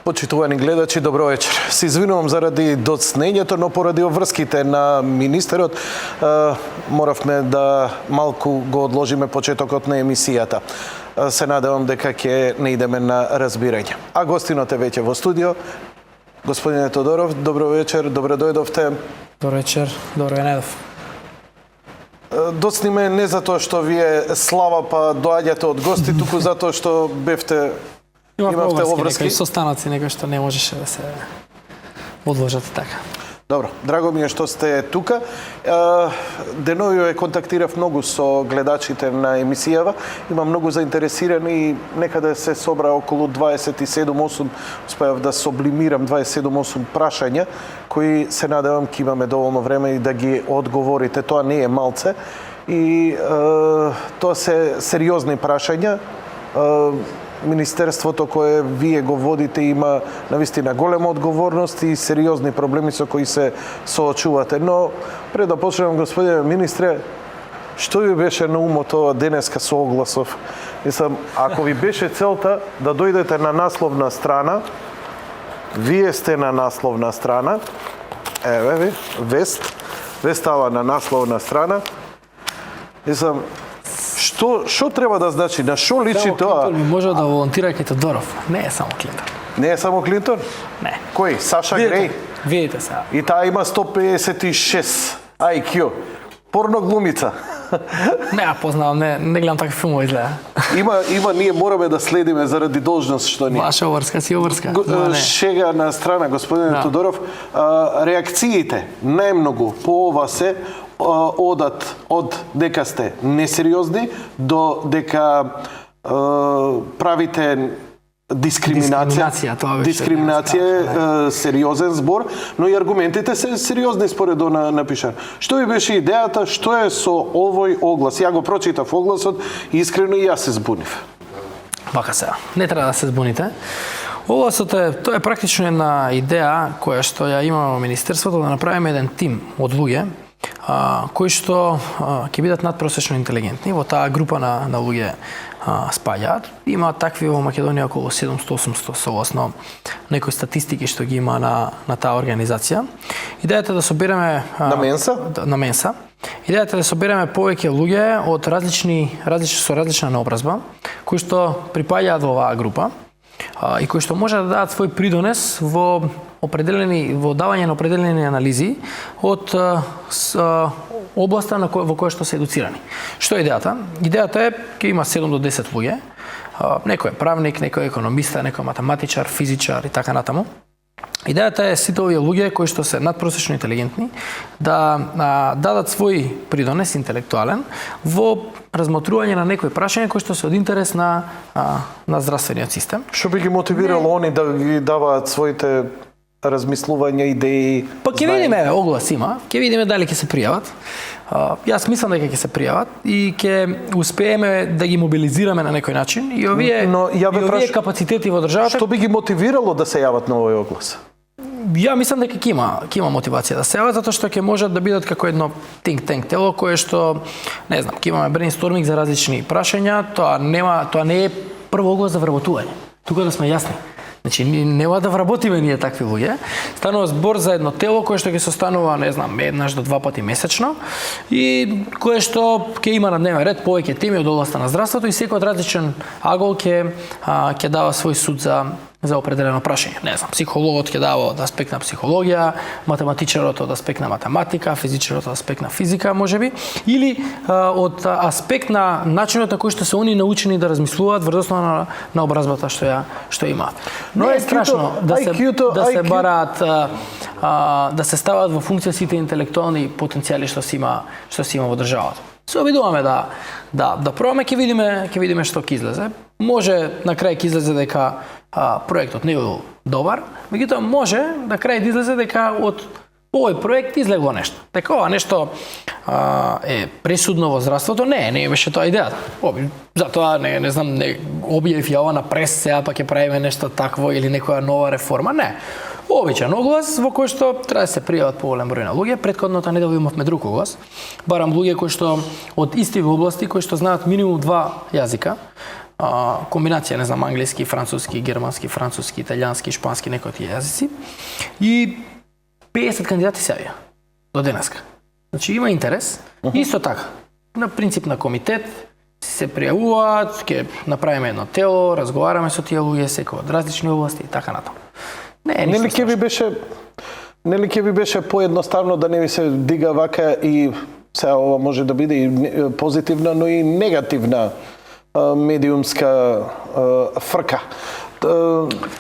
Почитувани гледачи, добро вечер. Се извинувам заради доцнењето, но поради обврските на министерот моравме да малку го одложиме почетокот на емисијата. Се надевам дека ќе не идеме на разбирање. А гостинот е веќе во студио. Господине Тодоров, добро вечер, добро дојдовте. Добро вечер, добро е најдов. Доцниме не затоа што вие слава па доаѓате од гости, туку затоа што бевте имавте обврски. Некои состаноци, некои што не можеше да се одложат така. Добро, драго ми е што сте тука. Деноју контактирав многу со гледачите на емисијава. Има многу заинтересирани и некаде се собра околу 27-8, успеав да сублимирам 27-8 прашања, кои се надевам ќе имаме доволно време и да ги одговорите. Тоа не е малце. И тоа се сериозни прашања. Министерството кое вие го водите има навистина голема одговорност и сериозни проблеми со кои се соочувате. Но пред да почнем, господине министре, што ви беше на умот ова денеска со огласов? Мислам, ако ви беше целта да дојдете на насловна страна, вие сте на насловна страна, еве ви, вест става на насловна страна, мислам, Што треба да значи? На што личи тоа? Клинтон ми може да волонтира кај Тодоров. Не е само Клинтон. Не е само Клинтон? Не. Кој? Саша Греј? Видите сега. И таа има 156 IQ. Порно глумица. Не ја познавам, не гледам такви филмови изгледа. Има, ние мораме да следиме заради должност што ни. Ваша обврска си обврска. Шега на страна, господине Тодоров, реакциите најмногу по ова се одат од дека сте несериозни до дека правите дискриминација е сериозен збор, но и аргументите се сериозни според напишан. Што ви беше идејата, што е со овој оглас? Ја го прочитав огласот и искрено и јас се збунив. Вака сега, не треба да се збуните. Огласот тоа е практично една идеја која што ја имаме во Министерството да направиме еден тим од луѓе кои што ќе бидат надпросечно интелигентни. Во таа група на луѓе спаѓаат. Има такви во Македонија околу 700-800 согласно некои статистики што ги има на таа организација. Идејата е да собереме на Менса. Идејата е да собереме повеќе луѓе од со различна наобразба, кои што припаѓаат во оваа група и кои што може да дадат свој придонес во давање на определени анализи од областа во која што се едуцирани. Што е идејата? Идејата е ќе има 7 до 10 луѓе. Некој е правник, некој е економиста, некој е математичар, физичар и така натаму. Идејата е сите овие луѓе кои што се надпросечно интелигентни да дадат свој придонес интелектуален во размотрување на некои прашања кои што се од интерес на здравствениот систем. Што би ги мотивирало они да ги даваат своите размислувања, идеи? Па ќе видиме, оглас има, ќе видиме дали ќе се пријават. Јас мислам дека ќе се пријават и ќе успееме да ги мобилизираме на некој начин и овие капацитети во државата. Што би ги мотивирало да се јават на овој оглас? Ја мислам дека ќе има мотивација да се јават, затоа што ќе можат да бидат како едно think tank тело кое што, не знам, ќе имаме брейнсторминг за различни прашања, тоа не е прво оглас за вработување. Тука да сме јасни. Значи, нема да вработиме ние такви луѓе. Станува збор за едно тело кое што ќе состанува, не знам, еднаш до 2 пати месечно и кое што ќе има на дневен ред повеќе теми од областта на здравството и секој од различен агол ќе дава свој суд за определено прашање. Не знам, психологот ќе дава од аспект на психологија, математичарот од аспект на математика, физичарот од аспект на физика, можеби, или од аспект на начинот на кој што се они научени да размислуваат врз основа на образбата што имаат. Но е страшно да се бараат, да се стават во функција сите интелектуални потенцијали што се има во државата. Се обидуваме да пробаме, ќе видиме што ќе излезе. Може на крај ќе излезе дека проектот не е добар, меѓутоа може на крај да излезе дека од овој проект излегло нешто. Дека ова нешто е пресудно во здравството, не беше тоа идејата. Затоа не знам, не објавив ја ова на прес сега па ќе правиме нешто такво или некоја нова реформа, не. Обичен оглас во кој што треба да се пријават поголем број на луѓе. Претходната недела имавме друг оглас. Барам луѓе кои што од исти области, кои што знаат минимум 2 јазика, комбинација, не знам, англиски, француски, германски, француски, италијански, шпански, некои од тие јазици. И 50 кандидати се јавија до денеска. Значи има интерес. Исто така, на принцип на комитет се пријавуваат, ќе направиме едно тело, разговараме со тие луѓе, секој од различни области и така натаму. Нели ќе ви беше поедноставно да не ви се дига вака и сега ова може да биде и позитивна, но и негативна медиумска фрка.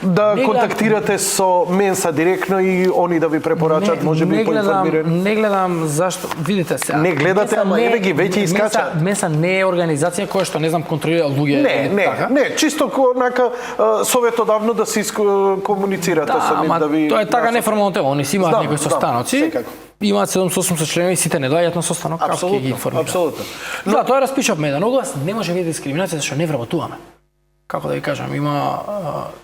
Да контактирате со Менса директно и они да ви препорачат, може би поинформирани? Не гледам зашто, видите се. Не гледате, ама еве ги веќе искача. Менса не е организација која што не знам контролира луѓе. Не, чисто онака советодавно да се комуницирате со нив, да ви. Тоа е така неформално тело, они си имаат некои состаноци. Имаат 7-8 членови, сите не доаѓаат на состанок, како ќе ги информираат. Апсолутно. Да, тоа распишав еден оглас, не може да биде дискриминација зашто не вработуваме. Како да ви кажам, има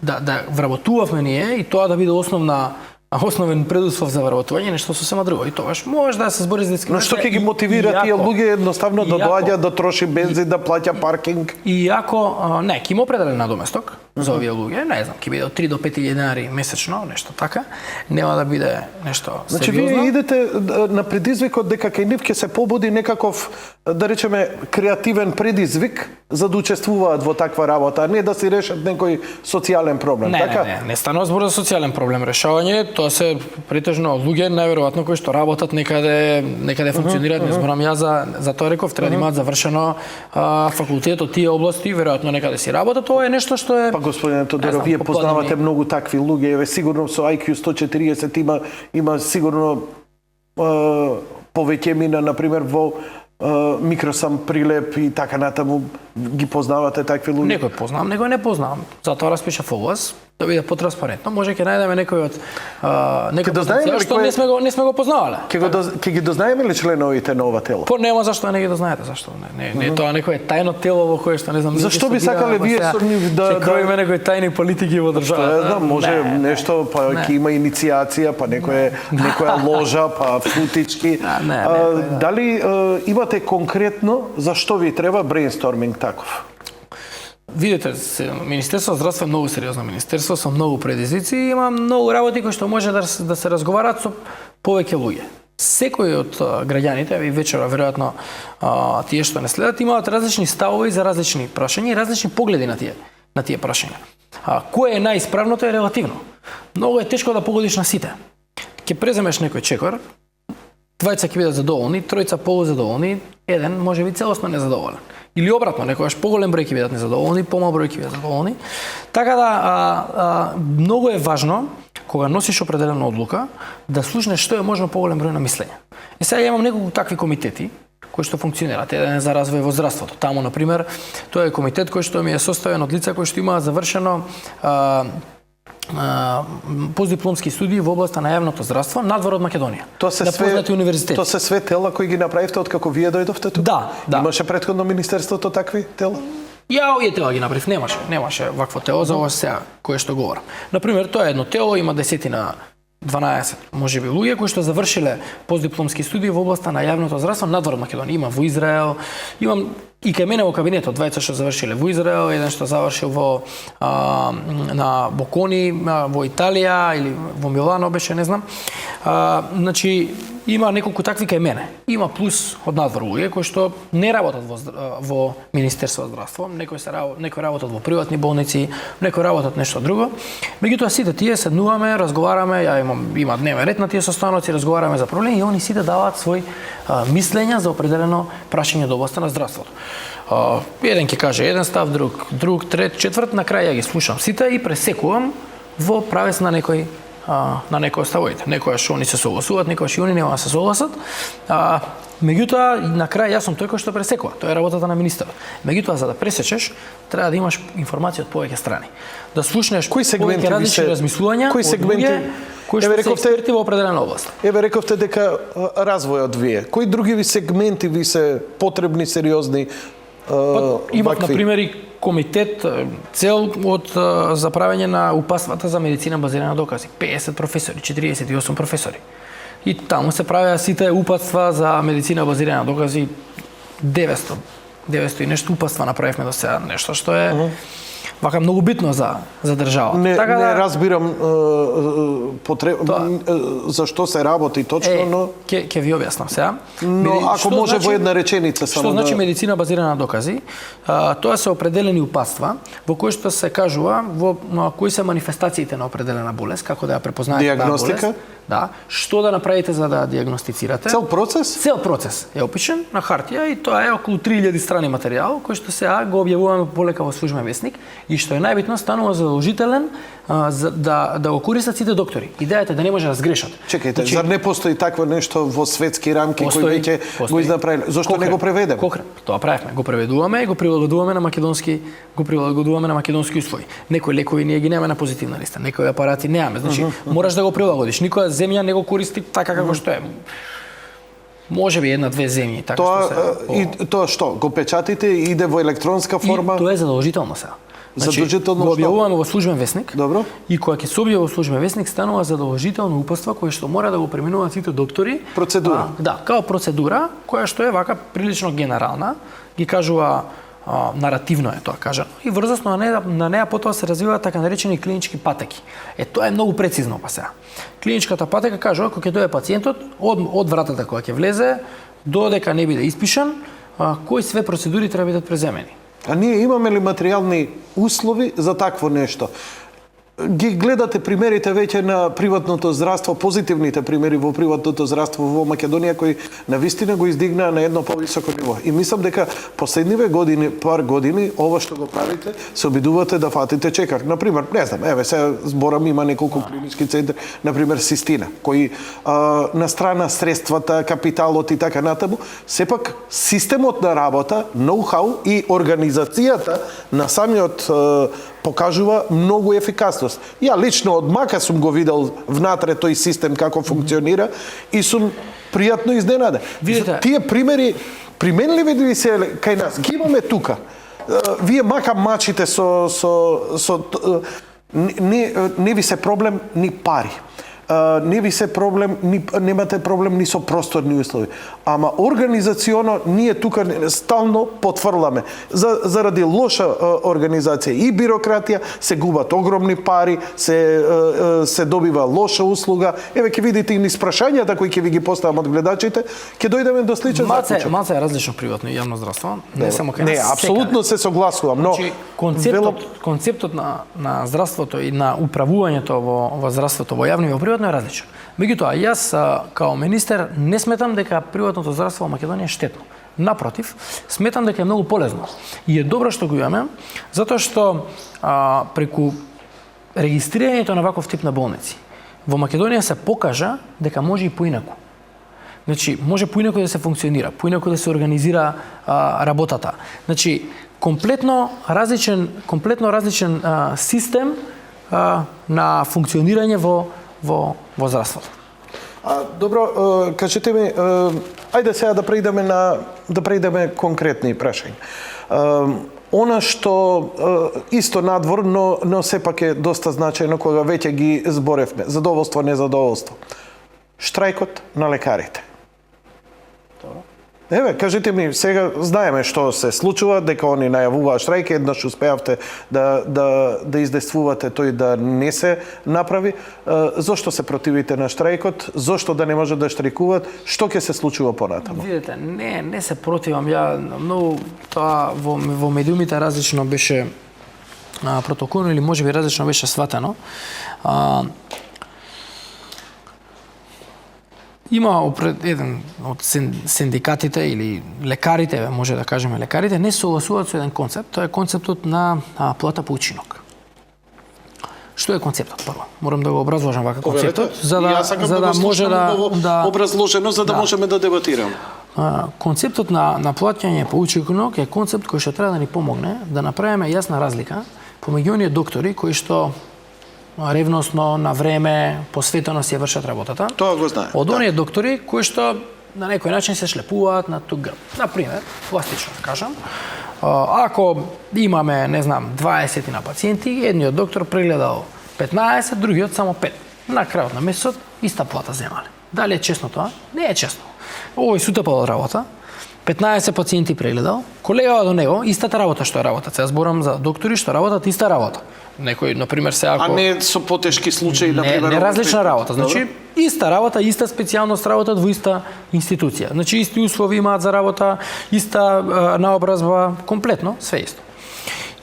да вработувавме ние и тоа да биде основен предуслов за вработување, нешто сосема друго. И тогаш може да се збори за дискриминација. Но што ќе ги мотивира тие луѓе едноставно да доаѓаат, да троши бензин, да плаќа паркинг? Иако не, ќе има определен надоместок за овие луѓе, не знам, ќе биде од 3 до 5 денари месечно, нешто така. Нема да биде нешто сериозно. Значи вие идете на предизвикот дека кај нив ќе се побуди некаков, да речеме, креативен предизвик за да учествуваат во таква работа, а не да си решат некој социјален проблем, така? Не станува збор за социјален проблем решавање, тоа се претежно луѓе најверојатно кои што работат некаде функционираат, не зборам ја за тоа реков, треба да имаат завршено факултет од тие области, веројатно некаде си работат, тоа е нешто што е. Па господине Тодоров, вие познавате многу такви луѓе, еве сигурно со IQ 140 има сигурно повеќе мина на пример во Микросам, Прилеп и така натаму, ги познавате такви луѓе? Некој познавам, некој не познавам. Затоа распишав оглас да биде потранспарентно. Може ќе најдеме некој од некој потенцијал што не сме го познавале. Ќе ги дознаеме ли членовите на ова тело? По нема зашто не ги дознаете, зашто не тоа некое тајно тело во кое што не знам. Зашто би сакале вие со нив да кроиме некои тајни политики во државата? Да, може нешто, па ќе има иницијација, па некоја ложа, па футички. Дали имате конкретно зашто ви треба брейнсторминг таков? Видите, Министерство за здравство е многу сериозно министерство со многу предизвици и има многу работи кои што може да се разговараат со повеќе луѓе. Секој од граѓаните, и вечера веројатно тие што не следат, имаат различни ставови за различни прашања и различни погледи на тие прашања. Кое е најисправното е релативно. Многу е тешко да погодиш на сите. Ќе преземеш некој чекор, двајца ќе бидат задоволни, тројца полузадоволни, еден може би целосно незадоволен. Или обратно, некогаш поголем број ќе бидат незадоволни, помал број ќе бидат задоволни. Така да многу е важно кога носиш определена одлука да слушнеш што е можно поголем број на мислења. И сега имам неколку такви комитети кои што функционираат. Еден е за развој во здравството. Таму на пример, тоа е комитет кој што ми е составен од лица кои што имаат завршено постдипломски студии во областа на јавното здравство надвор од Македонија. Тоа се све тела кои ги направивте откако вие дојдовте тука? Да. Имаше претходно министерството такви тела? Ја овие тела ги направив, немаше вакво тело за ова сега кое што говорам. На пример, тоа е едно тело, има 12 можеби луѓе кои што завршиле постдипломски студии во областа на јавното здравство надвор од Македонија. Има во Израел, имам и кај мене во кабинетот двајца што завршиле во Израел, еден што завршил на Бокони, во Италија или во Милано беше, не знам. Значи има неколку такви кај мене. Има плюс од надвор луѓе кои што не работат во Министерство за здравство, некои работат во приватни болници, некои работат нешто друго. Меѓутоа сите тие седнуваме, разговараме, има дневен ред на тие состаноци, разговараме за проблеми и они сите даваат свој мислења за определено прашање до областа на здравството. Еден ќе каже еден став, друг, трет, четврт, на крај ја ги слушам сите и пресекувам во правец на некој од ставовите. Некојаш они се согласуваат, некојаш и они нема да се согласат. Меѓутоа, на крај јас сум тој кој што пресекува. Тоа е работата на министерот. Меѓутоа, за да пресечеш, треба да имаш информација од повеќе страни. Да слушнеш повеќе различни размислувања од луѓе кои што се експерти во определена област. Еве рековте дека развојот вие. Кои други сегменти ви се потребни, сериозни? Имав, на пример, и комитет, цел за правење на упатствата за медицина базирана на докази. 50 професори, 48 професори. И таму се правеа сите упатства за медицина базирана на докази, 900 900 и нешто упатства направивме до сега, нешто што е вака многу битно за државата. Не разбирам зашто се работи точно, но ќе ви објаснам сега. Но ако може во една реченица само што значи медицина базирана на докази? Тоа се определени упатства во кои што се кажува во кои се манифестациите на определена болест, како да ја препознаете таа болест. Диагностика? Да, што да направите за да ја диагностицирате. Цел процес? Цел процес е опишен на хартија и тоа е околу 3000 страни материјал кој што сега го објавуваме полека во службен весник и што е најбитно станува задолжителен да го користат сите доктори. Идејата е да не може да сгрешат. Чекајте, зар не постои такво нешто во светски рамки кои веќе го изнаправиле? Зошто не го преведеме? Тоа правевме, го преведуваме и го прилагодуваме на македонски, услови. Некои лекови ние ги немаме на позитивна листа, некои апарати немаме. Значи мораш да го прилагодиш. Никоја земја не го користи така како што е. Може би една-две земји така што се. И тоа што? Го печатите и иде во електронска форма? И тоа е задолжително сега. Задолжително го што? објавуваме во службен весник. Добро. И кога ќе се објави во службен весник станува задолжително упатства кои што мора да го преминуваат сите доктори. Процедура. Да, као процедура која што е вака прилично генерална, ги кажува наративно е тоа кажано. И врзасно на неа потоа се развиваат така наречени клинички патеки. Тоа е многу прецизно па сега. Клиничката патека кажува кога ќе дојде пациентот од вратата кога ќе влезе додека не биде испишан, кои све процедури треба да бидат преземени. А ние имаме ли материјални услови за такво нешто? Ги гледате примерите веќе на приватното здравство, позитивните примери во приватното здравство во Македонија кои навистина го издигнаа на едно повисоко ниво. И мислам дека последниве пар години ова што го правите, се обидувате да фатите чекар. Например, не знам, еве се зборам, има неколку клинички центри, например Систина, кои на страна средствата, капиталот и така натаму, сепак системот на работа, ноу-хау и организацијата на самиот покажува многу ефикасност. Ја лично од мака сум го видел внатре тој систем како функционира и сум пријатно изненаден. Видите, тие примери применливи ли се кај нас? Ги имаме тука. Вие мака мачите не ви се проблем ни пари. Не ви се проблем, немате проблем ни со просторни услови. Ама организационо ние тука стално потврламе. Заради лоша организација и бирократија се губат огромни пари, се добива лоша услуга. Еве ќе видите и низ прашањата кои ќе ви ги поставам од гледачите, ќе дојдеме до сличен заклучок. Малце е различно приватно и јавно здравство, не само кај нас. Не, апсолутно се согласувам, но значи, концептот на здравството и на управувањето во здравството во јавно и во приватно е различен. Меѓутоа, јас као министер не сметам дека приватното здравство во Македонија е штетно. Напротив, сметам дека е многу полезно. И е добро што го имаме, затоа што преку регистрирањето на ваков тип на болници во Македонија се покажа дека може и поинаку. Значи, може поинаку да се функционира, поинаку да се организира работата. Значи, комплетно различен систем на функционирање во здравството. Добро, кажете ми, ајде сега да преидеме конкретни прашања. Она што исто надвор, но сепак е доста значајно кога веќе ги зборевме. Задоволство, незадоволство. Штрајкот на лекарите. Еве, кажете ми, сега знаеме што се случува, дека они најавуваа штрајк, еднаш успеавте да издействувате тој да не се направи. Зошто се противите на штрајкот? Зошто да не може да штрајкуваат? Што ќе се случува понатаму? Видете, не се противам. Ја многу тоа во медиумите различно беше протоколно или можеби различно беше сватено. Има еден од синдикатите или лекарите, може да кажеме лекарите, не согласуваат со еден концепт. Тоа е концептот на плата по учинок. Што е концептот прво? Морам да го образложам вака концептот, за да може да образложено за да можеме да дебатираме. Концептот на плаќање по учинок е концепт кој што треба да ни помогне да направиме јасна разлика помеѓу оние доктори кои што ревносно, на време, посветено си ја вршат работата. Тоа го знае. Од оние доктори кои што на некој начин се шлепуваат на тук грб. Например, пластично да кажам, ако имаме, не знам, 20 на пациенти, едниот доктор прегледал 15, другиот само 5. На крајот на месецот иста плата земале. Дали е честно тоа? Не е честно. Овој сутепал од работа, 15 пациенти прегледал, колегава до него, истата работа што работат. Сега зборам за доктори што работат иста работа. Некој, например, се ако... А не со потешки случаи, например... Не различна работа. Значи, иста работа, иста специјалност работат во иста институција. Значи, исти услови имаат за работа, иста наобразба, комплетно, све исто.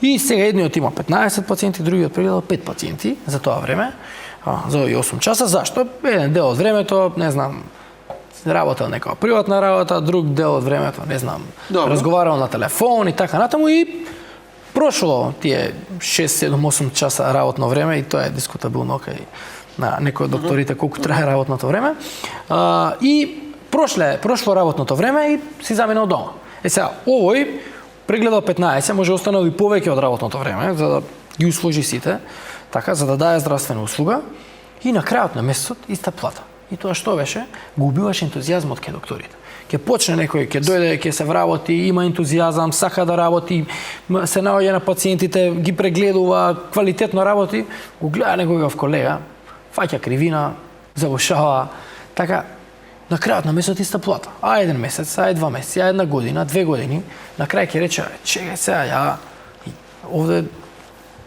И сега едниот има 15 пациенти, другиот прегледал 5 пациенти за тоа време, за овие 8 часа. Зашто? Еден дел од времето, не знам, работел некоја приватна работа, друг дел од времето, не знам, разговарал на телефон и така натаму и прошло тие 6, 7, 8 часа работно време и тоа е дискутабилно кај на некои од докторите колку трае работното време. И прошло работното време и си заминал дома. Сега, овој прегледал 15, може останал и повеќе од работното време, за да ги услужи сите, така, за да даде здравствена услуга и на крајот на месецот иста плата. И тоа што беше? Го убиваш ентузијазмот кај докторите. Ќе почне некој, ќе дојде, ќе се вработи, има ентузијазам, сака да работи, се наоѓа на пациентите, ги прегледува, квалитетно работи, го гледа некојов колега, фаќа кривина, завушава, така, на крајот на месецот иста плата. А еден месец, а 2 месеци, а 1 година, 2 години, на крај ќе рече, чекај сега, ја овде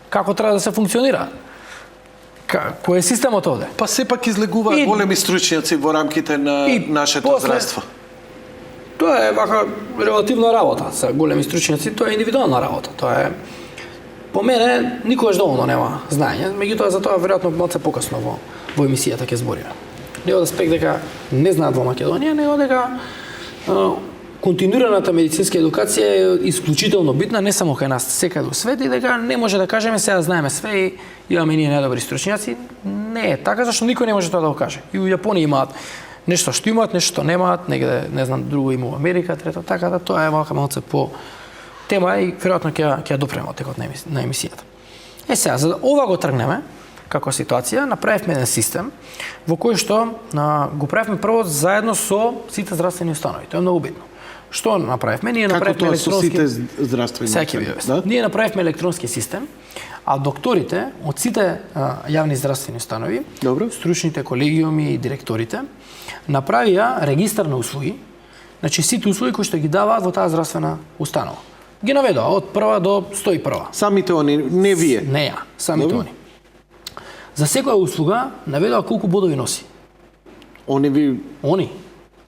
како треба да се функционира? Кој е системот овде? Па сепак излегуваат големи стручњаци во рамките на нашето здравство. Тоа е вака релативна работа со големи стручњаци, тоа е индивидуална работа. Тоа е по мене никогаш доволно нема знаење, меѓутоа за тоа веројатно малце покасно во емисијата ќе збориме. Не од аспект дека не знаат во Македонија, него дека континуираната медицинска едукација е исклучително битна не само кај нас, секаде во свет и дека не може да кажеме сега знаеме све и имаме ние најдобри стручњаци. Не е така, зашто никој не може тоа да го каже. И во Јапонија имаат нешто што имаат, нешто што немаат, негде, не знам, друго има во Америка, трето, така да тоа е малце по тема и веројатно ќе ја допрема текот на емисијата. Сега, за да ова го тргнеме, како ситуација, направивме еден систем во кој што го правивме прво заедно со сите здравствени установи. Тоа е многу битно. Што направивме? Ние направивме електронски... Како тоа со сите здравствени установи? Ние направивме електронски систем, а докторите од сите јавни здравствени установи, стручните колегиуми и директорите, направија регистар на услуги, значи сите услуги кои што ги даваат во таа здравствена установа. Ги наведоа од прва до 101. Самите они, не вие? Не ја, самите они. За секоја услуга наведоа колку бодови носи. Они,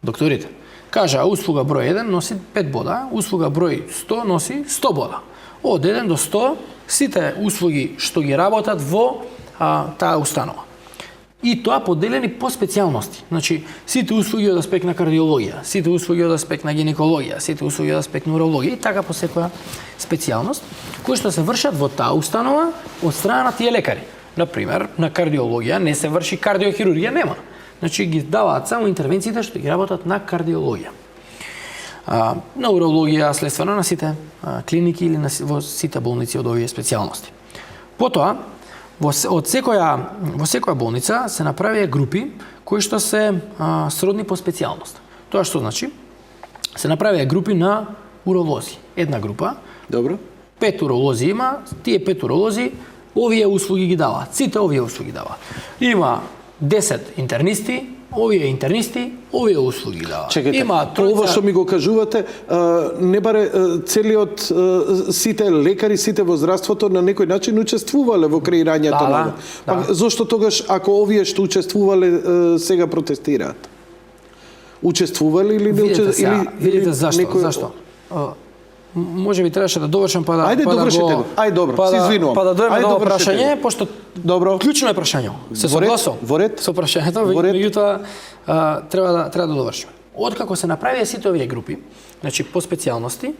докторите. Кажа, услуга број 1 носи 5 бода, услуга број 100 носи 100 бода. Од 1 до 100 сите услуги што ги работат во таа установа. И тоа поделени по специјалности. Значи, сите услуги од аспект на кардиологија, сите услуги од аспект на гинекологија, сите услуги од аспект на урологија и така по секоја специјалност, кои што се вршат во таа установа од страна на тие лекари. Например, на кардиологија не се врши кардиохирургија, нема. Значи, ги даваат само интервенциите што ги работат на кардиологија. На урологија, следствено на сите клиники или во сите болници од овие специјалности. Потоа, во секоја болница се направија групи кои што се сродни по специјалност. Тоа што значи? Се направија групи на уролози. Една група. Добро. 5 уролози има, тие 5 уролози овие услуги ги даваат. Сите овие услуги даваат. Има 10 интернисти, овие интернисти, овие услуги даваат. Чекайте, ова што ми го кажувате, не баре целиот сите лекари, сите во здравството на некој начин учествувале во креирањето на ова. Зошто тогаш, ако овие што учествувале сега протестираат? Учествувале или не учествувале? Видите зашто? Може би требаше да довршам па да Ајде довршите го. Ајде добро, се извинувам. Па да дојме до прашање, пошто добро. Клучно е прашање. Се согласувам. Во ред. Со прашањето, меѓутоа треба да довршиме. Откако се направија сите овие групи, значи по специјалности,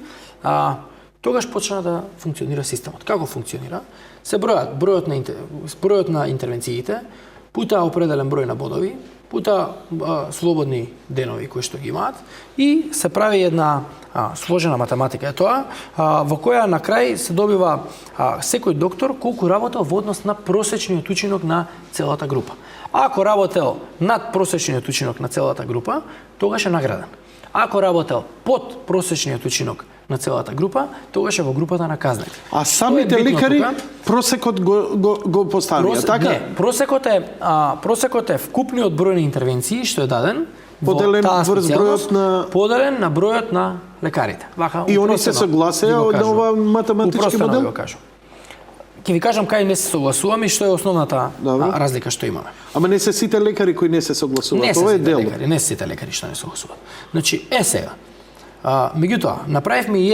тогаш почна да функционира системот. Како функционира? Се бројот на интервенциите, пута определен број на бодови, пута слободни денови кои што ги имаат и се прави една сложена математика е тоа, во која на крај се добива секој доктор колку работел во однос на просечниот учинок на целата група. Ако работел над просечниот учинок на целата група, тогаш е награден. Ако работел под просечниот учинок на целата група, тогаш е во групата на казните. А самите лекари просекот го поставија, така? Не, просекот е вкупниот број на интервенции што е даден Поделен таа врз специјалност, бројот на- поделен на бројот на лекарите. Вака И они се упростено согласеа ги го од кажувам. ова математички Упростено модел? ви го кажам. Ќе ви кажам кај не се согласуваме и што е основната Добро. разлика што имаме. Ама не се сите лекари кои не се согласуваат. Не се Ова е сите дело. лекари, не се сите лекари што не согласуваат. Значи, сега. Меѓутоа, направивме и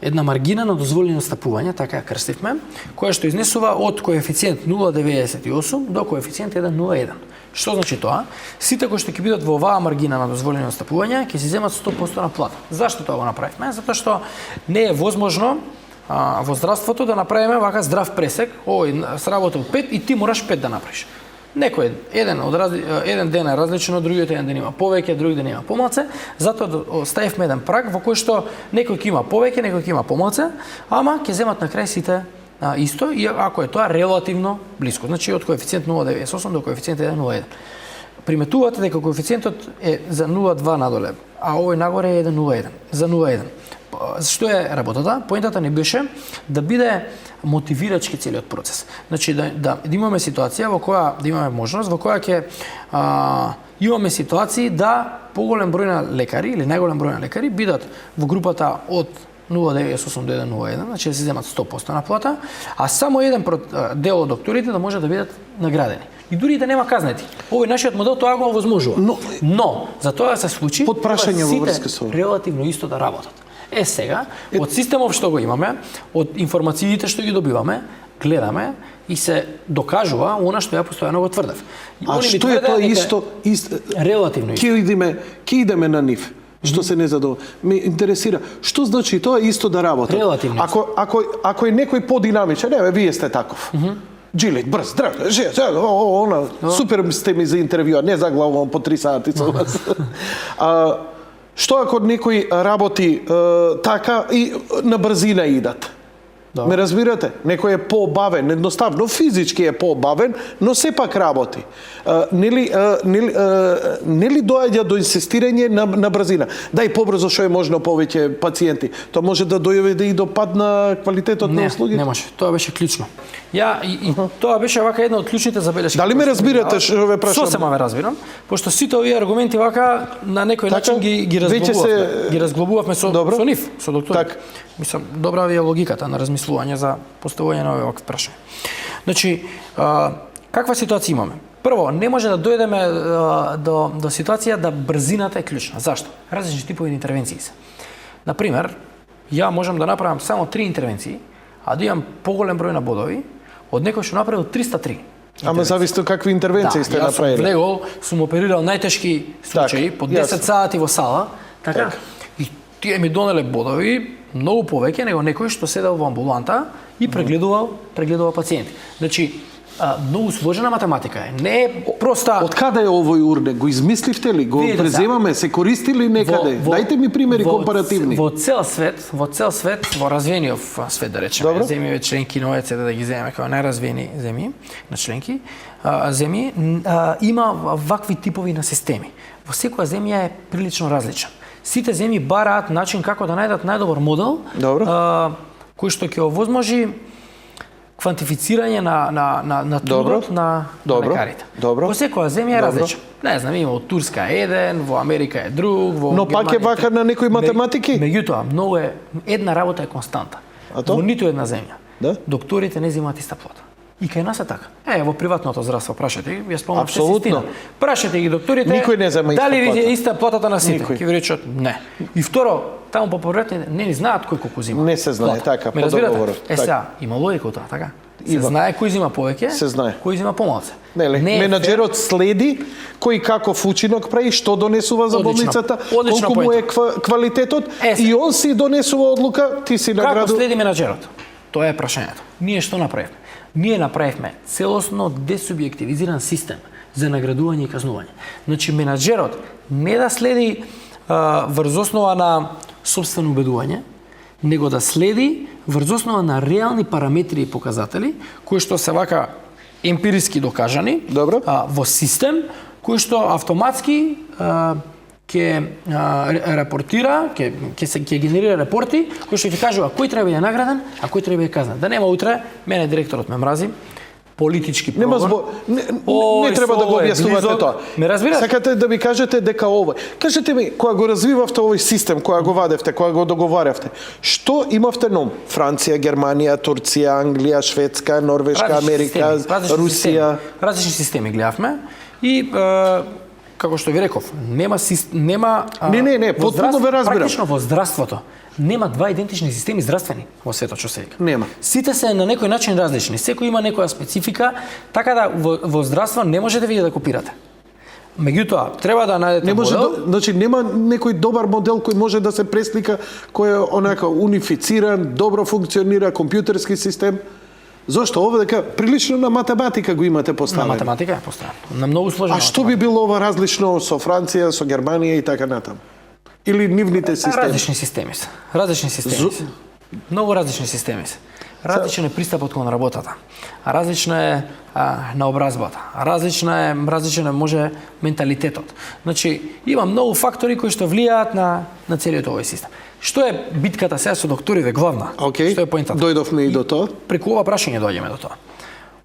една маргина на дозволено стапување, така ја крстивме, која што изнесува од коефициент 0,98 до коефициент 1,01. Што значи тоа? Сите кои што ќе бидат во оваа маргина на дозволено стапување ќе се земат 100% на плата. Зашто тоа го направивме? Затоа што не е возможно во здравството да направиме вака здрав пресек, овој сработил 5 и ти мораш 5 да направиш. Некој еден ден е различен од другиот, еден ден има повеќе, друг ден има помалце, затоа да ставивме еден праг во кој што некој ќе има повеќе, некој ќе има помалце, ама ќе земат на крај сите исто, и ако е тоа релативно блиско. Значи од коефициент 0,98 до коефициент 1,01. Приметувате дека коефициентот е за 0,2 надоле, а овој нагоре е 1,01, за 0,1. Што е работата? Поентата не беше да биде мотивирачки целиот процес. Значи да имаме ситуација во која да имаме можност во која ќе имаме ситуации да поголем број на лекари или најголем број на лекари бидат во групата од 0,98 до 1,01, значи да се земат 100% на плата, а само еден дел од докторите да може да бидат наградени. И дури да нема казнети. Овој нашиот модел тоа го овозможува. Но за тоа да се случи, Под прашање во сите врска со ова. релативно исто да работат. Сега, од системов што го имаме, од информациите што ги добиваме, гледаме и се докажува она што ја постојано го тврдев. А што е тоа исто релативно исто? Ќе идеме на нив. Што се не задоволува. Ме интересира, што значи тоа исто да работат? Релативно. Ако е некој подинамичен, еве вие сте таков. Джилет, брз, драг, супер сте ми за интервјуа, не заглавувам по 3 сати со вас. Што ако некој работи така и на брзина идат? Ме разбирате? Некој е побавен, едноставно физички е побавен, но сепак работи. Нели доаѓа до инсистирање на брзина. Дај побрзо што е можно повеќе пациенти. Тоа може да дојде и до пад на квалитетот на услугите. Не може. Тоа беше клучно. Тоа беше вака една од клучните забелешки. Дали ме разбирате што ве прашам? Сосема ве разбирам, пошто сите овие аргументи вака на некој начин ги разглобувавме. Ги разглобувавме со нив, со докторите. Мислам, добра ви е логиката на размислување за поставување на овие вакви прашања. Значи, каква ситуација имаме? Прво, не може да дојдеме до ситуација да брзината е клучна. Зашто? Различни типови интервенции се. Например, ја можам да направам само 3 интервенции, а да имам поголем број на бодови од некој што направил 303. Ама зависи какви интервенции сте направили. Јас сум влегол, сум оперирал најтешки случаи по 10 сати во сала, така? И тие ми донеле бодови многу повеќе него некој што седел во амбуланта и прегледувал пациенти. Значи, многу сложена математика е. Не е проста. Од каде е овој урне? Го измисливте ли? Го преземаме? Се користи ли некаде? Дајте ми примери компаративни. Во цел свет, во развиениот свет да речеме, земји членки на ОЕЦД да ги земеме како најразвиени земји, на членки, земји има вакви типови на системи. Во секоја земја е прилично различна. Сите земји бараат начин како да најдат најдобар модел, кој што ќе овозможи квантифицирање на трудот на лекарите. Во секоја земја е различна. Не знам, има од Турска еден, во Америка е друг, во Но пак е вака на некои математики? Меѓутоа, многу е, една работа е константа. Во ниту една земја. Докторите не земаат иста плата. И кај нас е така. Во приватното здравство прашате ги, ја спомнав апсолутно. Прашате ги докторите, никој не зема иста дали ви плата. е иста платата на сите? Никој. Ќе ви речат не. И второ, таму по поврати не ни знаат кој колку зема. Не се знае, така, Ме по разбирате? договорот. Сега, има логика од тоа, така? Се знае кој зема повеќе, се знае. кој зема помалце. Менаџерот следи кој каков учинок прави, што донесува за болницата, колку му е квалитетот и он си донесува одлука, ти си награду. Како следи менаџерот? Тоа е прашањето. Ние што направивме? Ние направивме целосно десубјективизиран систем за наградување и казнување. Значи, менаџерот не да следи врз основа на сопствено убедување, него да следи врз основа на реални параметри и показатели, кои што се вака емпириски докажани во систем, кој што автоматски ќе репортира, ќе генерира репорти кои што ќе кажува кој треба да е награден, а кој треба да е казнен. Да нема утре, мене директорот ме мрази, политички Нема прогон. не треба да го објаснувате тоа. Ме разбираш? Сакате да ми кажете дека овој. Кажете ми, кога го развивавте овој систем, кога го вадевте, кога го договарявте, што имавте ном? Франција, Германија, Турција, Англија, Шведска, Норвешка, Америка, Русија. Различни системи гледавме и како што ви реков, нема Не, потпуно ве разбирам. Практично во здравството нема два идентични системи здравствени во светот, што се вика. Нема. Сите се на некој начин различни. Секој има некоја специфика, така да во здравство не можете вие да копирате. Меѓутоа, треба да најдете Не може, модел. значи нема некој добар модел кој може да се преслика, кој е онака унифициран, добро функционира компјутерски систем. Зошто ова дека прилично на математика го имате На поставено? математика е поставено. На многу сложна. А што би било ова различно со Франција, со Германија и така натаму? Или нивните системи? Различни системи се. Различни системи се. Многу различни системи се. Различен е пристапот кон работата. Различна е наобразбата. Различен е може менталитетот. Значи има многу фактори кои што влијаат на целиот овој систем. Што е битката сега со докториве главна? Океј, Што е поентата? дојдовме и до тоа. Преку ова прашање доаѓаме до тоа.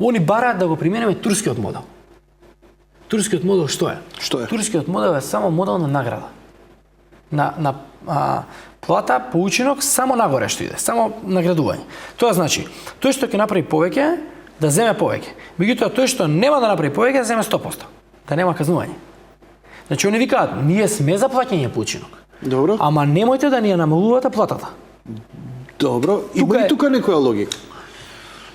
Они бараат да го примениме турскиот модел. Турскиот модел што е? Што е? Турскиот модел е само модел на награда. На плата по учинок само нагоре што иде, само наградување. Тоа значи, тој што ќе направи повеќе, да земе повеќе. Меѓутоа тој што нема да направи повеќе, да земе 100%. Да нема казнување. Значи они викаат, ние сме за плаќање по учинок. Добро. Ама немојте да ни ја намалувате платата. Добро. Има Тука и е- тука некоја логика.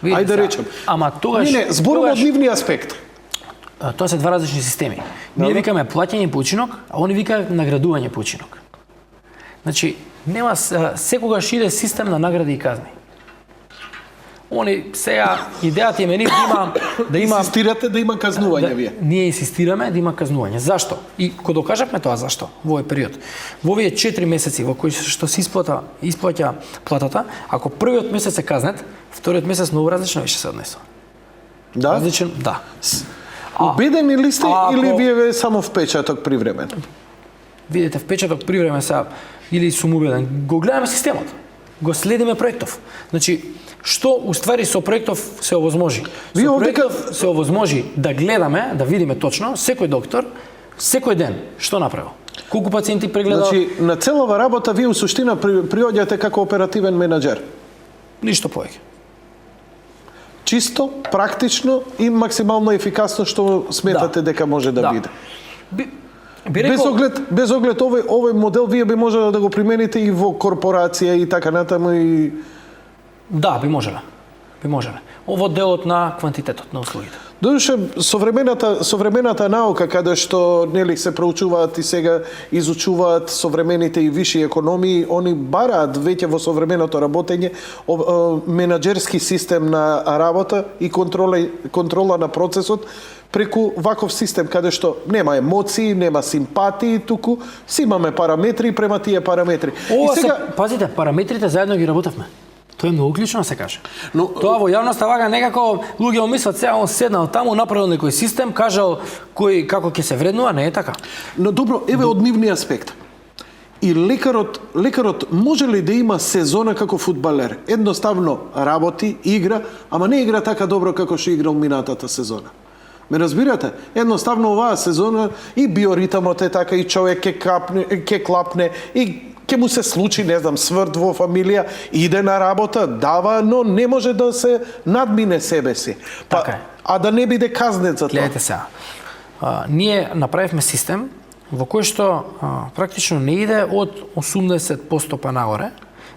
Видите Ајде да сега. речем. Ама тогаш Не, зборувам од нивниот аспект. Тоа се два различни системи. Ние викаме плаќање по учинок, а они викаат наградување по учинок. Значи, нема секогаш иде систем на награди и казни. Они сега идејата им е да има Инсистирате да има казнување вие. ние инсистираме да има казнување. Зашто? И кога докажавме тоа зашто во овој период. Во овие 4 месеци во кои што се исплаќа платата, ако првиот месец се казнет, вториот месец многу различно више се однесува. Да? Различен, да. Убедени ли сте ако- или вие само впечаток привремен? Видите, впечаток при време са или сум убеден. Го гледаме системот. Го следиме проектов. Значи, што уствари со проектов се овозможи? Вие Со овдека- проектов се овозможи да гледаме, да видиме точно, секој доктор, секој ден, што направил. Колку пациенти прегледал, Значи, на целава работа вие у суштина приоѓате како оперативен менаџер. ништо повеќе. Чисто, практично и максимално ефикасно што сметате дека може да биде. Би рекол, Без оглед овој модел вие би можеле да го примените и во корпорација и така натаму и да, би можеле. Би можеле. Ово делот на квантитетот на услугите. Додуше, современата наука, каде што нели се проучуваат и сега изучуваат современите и виши економии, они бараат веќе во современото работење менаџерски систем на работа и контрола на процесот преку ваков систем каде што нема емоции, нема симпатии, туку си имаме параметри према тие параметри. Ова И сега пазите, параметрите заедно ги работевме. Тоа е многу клучно се каже. Но- Тоа во јавноста вака некако луѓе мислат сега он седнал таму, направил некој систем, кажал кој како ќе се вреднува, не е така. Но добро, еве од нивниот аспект. И лекарот може ли да има сезона како фудбалер? Едноставно работи, игра, ама не игра така добро како што играл минатата сезона. Ме разбирате? Едноставно оваа сезона и биоритамот е така, и човек ќе клапне, и ќе му се случи, не знам, сврт во фамилија, иде на работа, дава, но не може да се надмине себе си. Така е. А да не биде казнет за тоа. Гледайте сега. Ние направивме систем во кој што практично не иде од 80% па нагоре,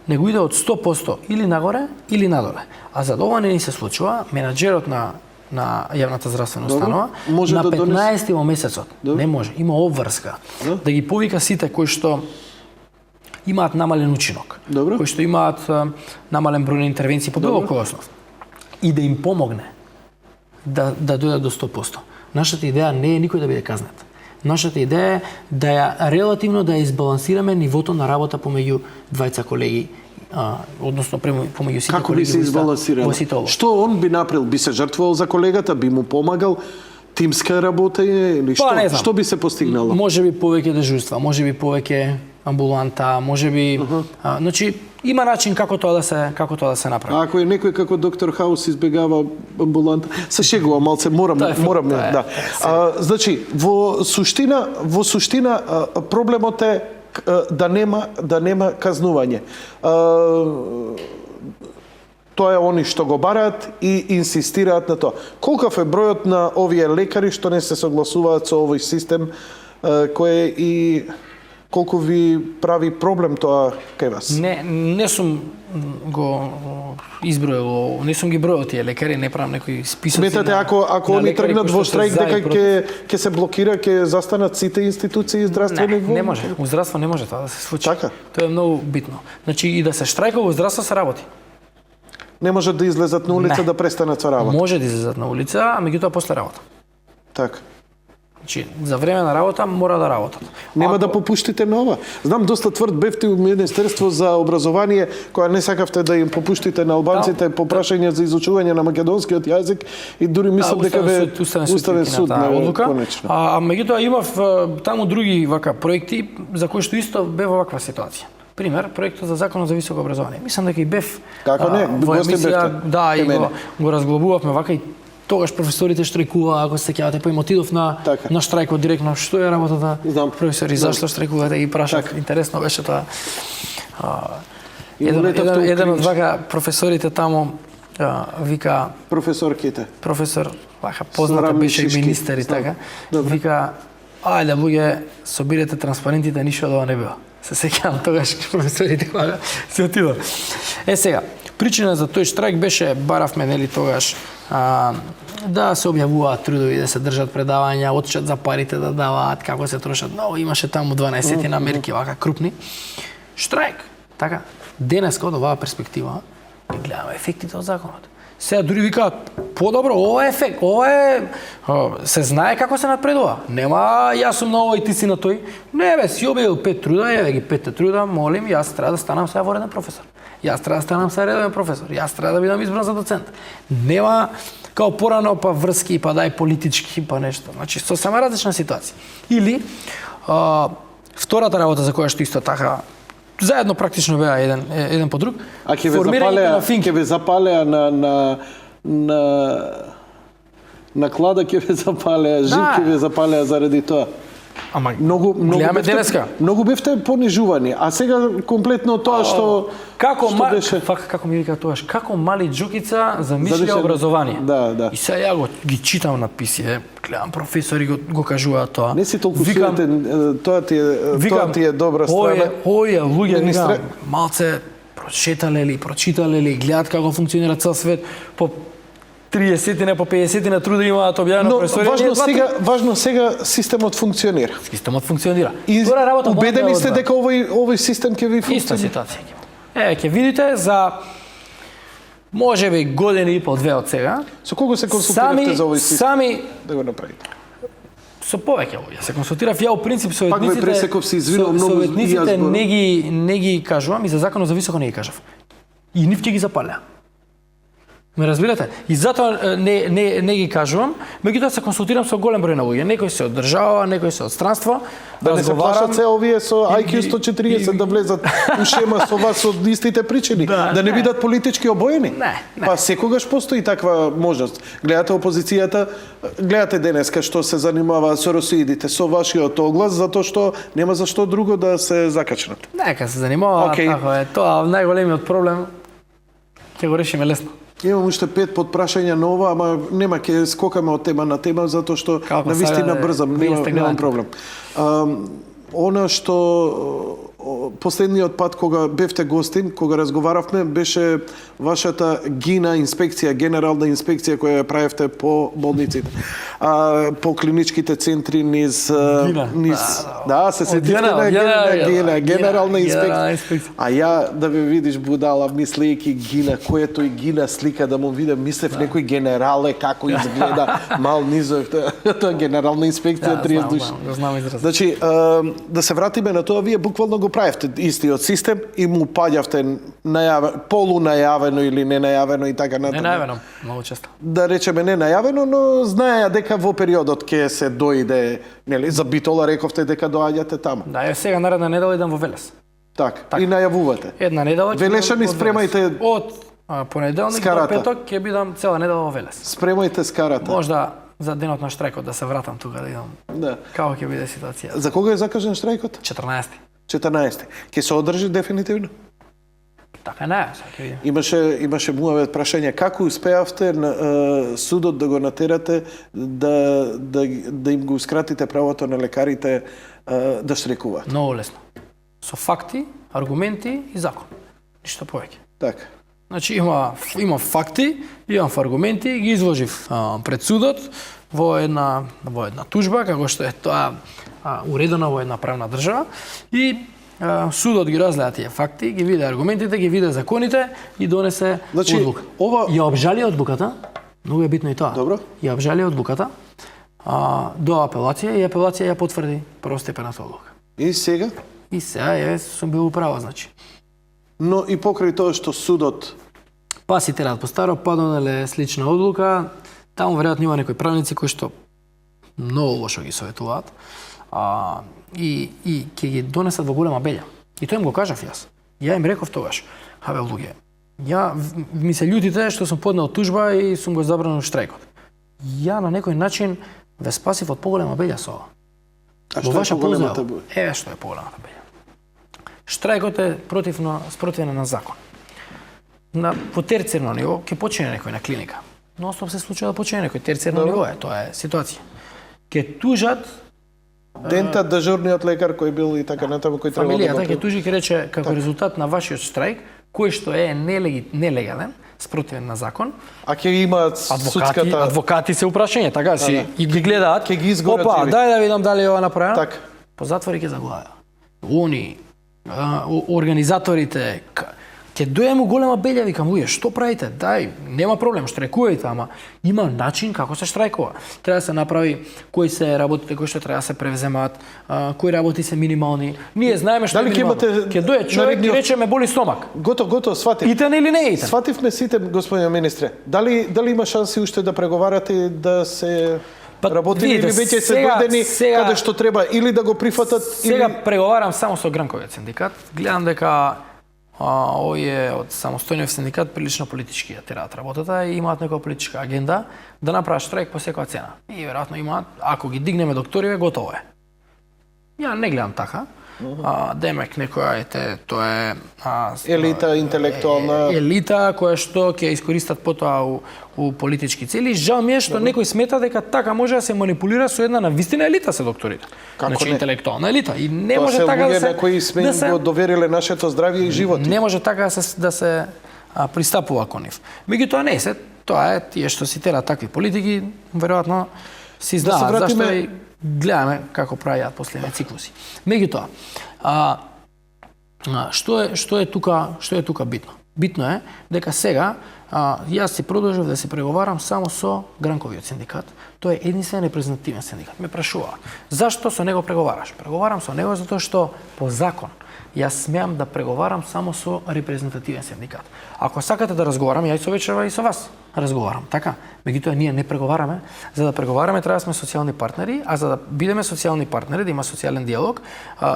него иде од 100% или нагоре или надоле. А за да ова не ни се случува, менаџерот на јавната здравствена установа Може на да донесе- 15 во месецот. Не може, има обврска. Да ги повика сите кои што имаат намален учинок, Добро. кои што имаат намален број на интервенции по било кој основ, и да им помогне да дојдат до 100%. Нашата идеја не е никој да биде казнет. Нашата идеја е да ја релативно да ја избалансираме нивото на работа помеѓу двајца колеги, односно помеѓу сите Како би колеги се во избалансирало? сите области. Што он би направил? Би се жртвувал за колегата, би му помагал, тимска работа или што? не знам. Што би се постигнало? Може би повеќе дежурства, може би повеќе амбуланта, можеби, значи има начин како тоа да се направи. А ако е некој како доктор Хаус избегава амбуланта, се шегувам малце, морам, да. Значи, во суштина проблемот е да нема казнување. Тоа е они што го бараат и инсистираат на тоа. Колкав е бројот на овие лекари што не се согласуваат со овој систем, кој и колку ви прави проблем тоа кај вас? Не сум го изброил, не сум ги броил тие лекари, не правам некои списоци. Сметате ако они тргнат во штрајк дека ќе се блокира, ќе застанат сите институции здравствени? Не може. Во здравство не може тоа да се случи. Така? Тоа е многу битно. Значи и да се штрајкува во здравство се работи. Не можат да излезат на улица да престанат со работа. Може да излезат на улица, а меѓутоа после работа. Така. Значи, за време на работа мора да работат. Нема да попуштите на ова. Знам доста тврд бевте у Министерство за образование, која не сакавте да им попуштите на албанците по прашање за изучување на македонскиот јазик и дури мислам дека Уставен суд одлука. конечно. А меѓутоа имав таму други вака проекти за кои што исто бе во ваква ситуација. Пример, проектот за законот за високо образование. Мислам дека и бев Како не, во емисија, да, и го разглобувавме вака и тогаш професорите штрајкуваа, ако се сеќавате, па им отидов на штрајкот директно, што е работата професори, зашто штрајкувате, и прашав, интересно беше тоа. Еден од вака професорите таму вика професор, вака позната беше и министер и така, вика, ајде луѓе, собирате транспарентите, ништо од ова не бива. Се сеќавам тогаш професорите кога се отидо. Сега, причина за тој штрајк беше, баравме нели тогаш, да се објавуваат трудови, да се држат предавања, отчет за парите да даваат, како се трошат. Но имаше таму 12 на мерки вака крупни. Штрајк, така. Денеска од оваа перспектива гледаме ефектите од законот. Сега дури викаат, подобро, ова е ефект, ова е, се знае како се напредува. Нема, јас сум на овој, ти си на тој. Не бе, си објавил 5 труда, еве ги 5 труда, молим, јас треба да станам сега вореден професор. Јас треба да станам сега редовен професор. Јас треба да бидам избран за доцент. Нема, као порано, па врски, па дај политички, па нешто. Значи, сосема различна ситуација. Или, втората работа за која што исто така, заедно практично беа еден по друг. А ќе ве запалеа на клада, ќе ве запалеа, жив ќе ве запалеа заради тоа. Ама гледаме денеска. Многу бевте понижувани, а сега комплетно тоа што беше. Како ми вика тоаш, како мали џукица замишлија образование. Да. И сега ја ги читам надписи, гледам професори го кажуваат тоа. Не си толку суетен, тоа ти е добра страна. Луѓе викам, малце прочитале ли, гледаат како функционира цел свет по 30 по 50 труда имаат објавено професори. Важно сега системот функционира. Системот функционира. Втора работа, убедени сте дека овој систем ќе ви функционира? Иста ситуација ќе. Ќе видите за можеби година и по две од сега. Со кого се консултирате за овој систем? Да го направите. Со повеќе луѓе се консултирав. Ја у принцип советниците. Пак пресеков се извинувам многу. Советниците не ги кажувам и за законот за високо не ги кажав. И нив ќе ги запалеа. Ме разбирате? И затоа не ги кажувам, меѓутоа се консултирам со голем број на луѓе. Некој се од држава, некој се од странство. Да не се плашат се овие со IQ 140 да влезат у шема со вас од истите причини, да не бидат политички обоени. Не. Па секогаш постои таква можност. Гледате опозицијата, гледате денеска што се занимава со росоидите, со вашиот оглас, затоа што нема за што друго да се закачнат. Нека се занимава, тако е. Тоа најголемиот проблем ќе го решиме лесно. Имам уште 5 подпрашања на ова, ама нема ќе скокаме од тема на тема, затоа што навистина брзам, немам проблем. Она што последниот пат кога бевте гостин, кога разговаравме, беше вашата ГИНА инспекција, генерална инспекција која ја правевте по болниците. По клиничките центри низ да, се сетите на ГИНА, генерална инспекција. А ја да ве видиш будала, мислејќи ГИНА, кој е тој ГИНА слика да му видам, мислев некој генерале како изгледа, мал низок, тоа генерална инспекција 30 души. Го знам израз. Значи, да се вратиме на тоа, вие буквално го правевте истиот систем и му паѓавте полунајавено или ненајавено и така натаму. Ненајавено, многу често. Да речеме ненајавено, но знаеа дека во периодот ќе се дојде, нели, за Битола рековте дека доаѓате таму. Да, ја сега наредна недела идам во Велес. Так. И најавувате. Една недела ќе Велешани, бидам во спремајте Велес. Од понеделник до петок ќе бидам цела недела во Велес. Спремајте скарата. Можда за денот на штрајкот да се вратам тука да идам. Да. Како ќе биде ситуација? За кога е закажан штрајкот? 14. 14. Ќе се одржи дефинитивно? Така не, сега ќе видим. Имаше муавет прашање како успеавте на судот да го натерате да им го скратите правото на лекарите да штрекуваат. Многу лесно. Со факти, аргументи и закон. Ништо повеќе. Така. Значи има факти, имам аргументи, ги изложив пред судот во една тужба, како што е тоа уредено во една правна држава и судот ги разгледа тие факти, ги виде аргументите, ги виде законите и донесе одлука. Ја обжали одлуката, многу е битно и тоа. Добро. Ја обжали одлуката до апелација и апелација ја потврди првостепената одлука. И сега? И сега сум бил управо, значи. Но и покрај тоа што судот па си терат по старо, па донеле слична одлука, таму веројатно има некои правници кои што многу лошо ги советуваат. И ќе ги донесат во голема белја. И тоа им го кажав јас. Ја им реков тогаш, абе луѓе, ми се љутите што сум поднел тужба и сум го забранил штрајкот. Ја на некој начин ве спасив од поголема белја со ова. А што е поголемата белја? Што е поголемата белја? Штрајкот е спротивен на закон. По терцијерно ниво ќе почине некој на клиника. Но се случува да почине некој терцијерно ниво тоа е ситуација. Ќе тужат дентат, дежурниот лекар кој бил и така натаму кој требало да го ќе тужи ќе рече како резултат на вашиот штрајк, кој што е нелегален, спротивен на закон. А ќе имаат судската адвокати се упрашање, така си и ги гледаат. Ќе ги изгорат. Опа, дај да видам дали ова направено. Така. По затвори ќе заглаваат. Они организаторите ќе дојдеме голема белја, викам, луѓе, што правите? Дај, нема проблем, штрекувајте, ама има начин како се штрajkува. Треба да се направи кои се работите кои што треба да се превземаат, кои работи се минимални. Ние знаеме што е минимално. Ќе дојде човек и рече ме боли стомак. Готово, сватив. Итен или не итен? Свативме сите, господине министре. Дали има шанси уште да преговарате да се работи или веќе се дојдени каде што треба или да го прифатат сега преговарам само со Гранковиот синдикат. Гледам дека овие од самостојниот синдикат прилично политички ја тераат работата и имаат некоја политичка агенда да направат штрајк по секоја цена. И веројатно имаат, ако ги дигнеме докториве, готово е. Ја не гледам така. Демек некоја тоа е елита интелектуална елита која што ќе искористат потоа у политички цели. Жал ми е што некој смета дека така може да се манипулира со една навистина елита се докторите. Значи интелектуална елита и не може така да се кои сме го довериле нашето здравје и живот. Не може така да се пристапува кон нив. Меѓутоа не се, тоа е тие што си терат такви политики, веројатно си знаат зашто и гледаме како правиат последни циклуси. Меѓутоа, што е тука битно? Битно е дека сега јас си продолжив да се преговарам само со Гранковиот синдикат. Тој е единствен репрезентативен синдикат. Ме прашува, зашто со него преговараш? Преговарам со него затоа што по закон јас смеам да преговарам само со репрезентативен синдикат. Ако сакате да разговарам, ја и со вечерва и со вас разговарам, така? Меѓутоа ние не преговараме. За да преговараме треба да сме социјални партнери, а за да бидеме социјални партнери, да има социјален диалог,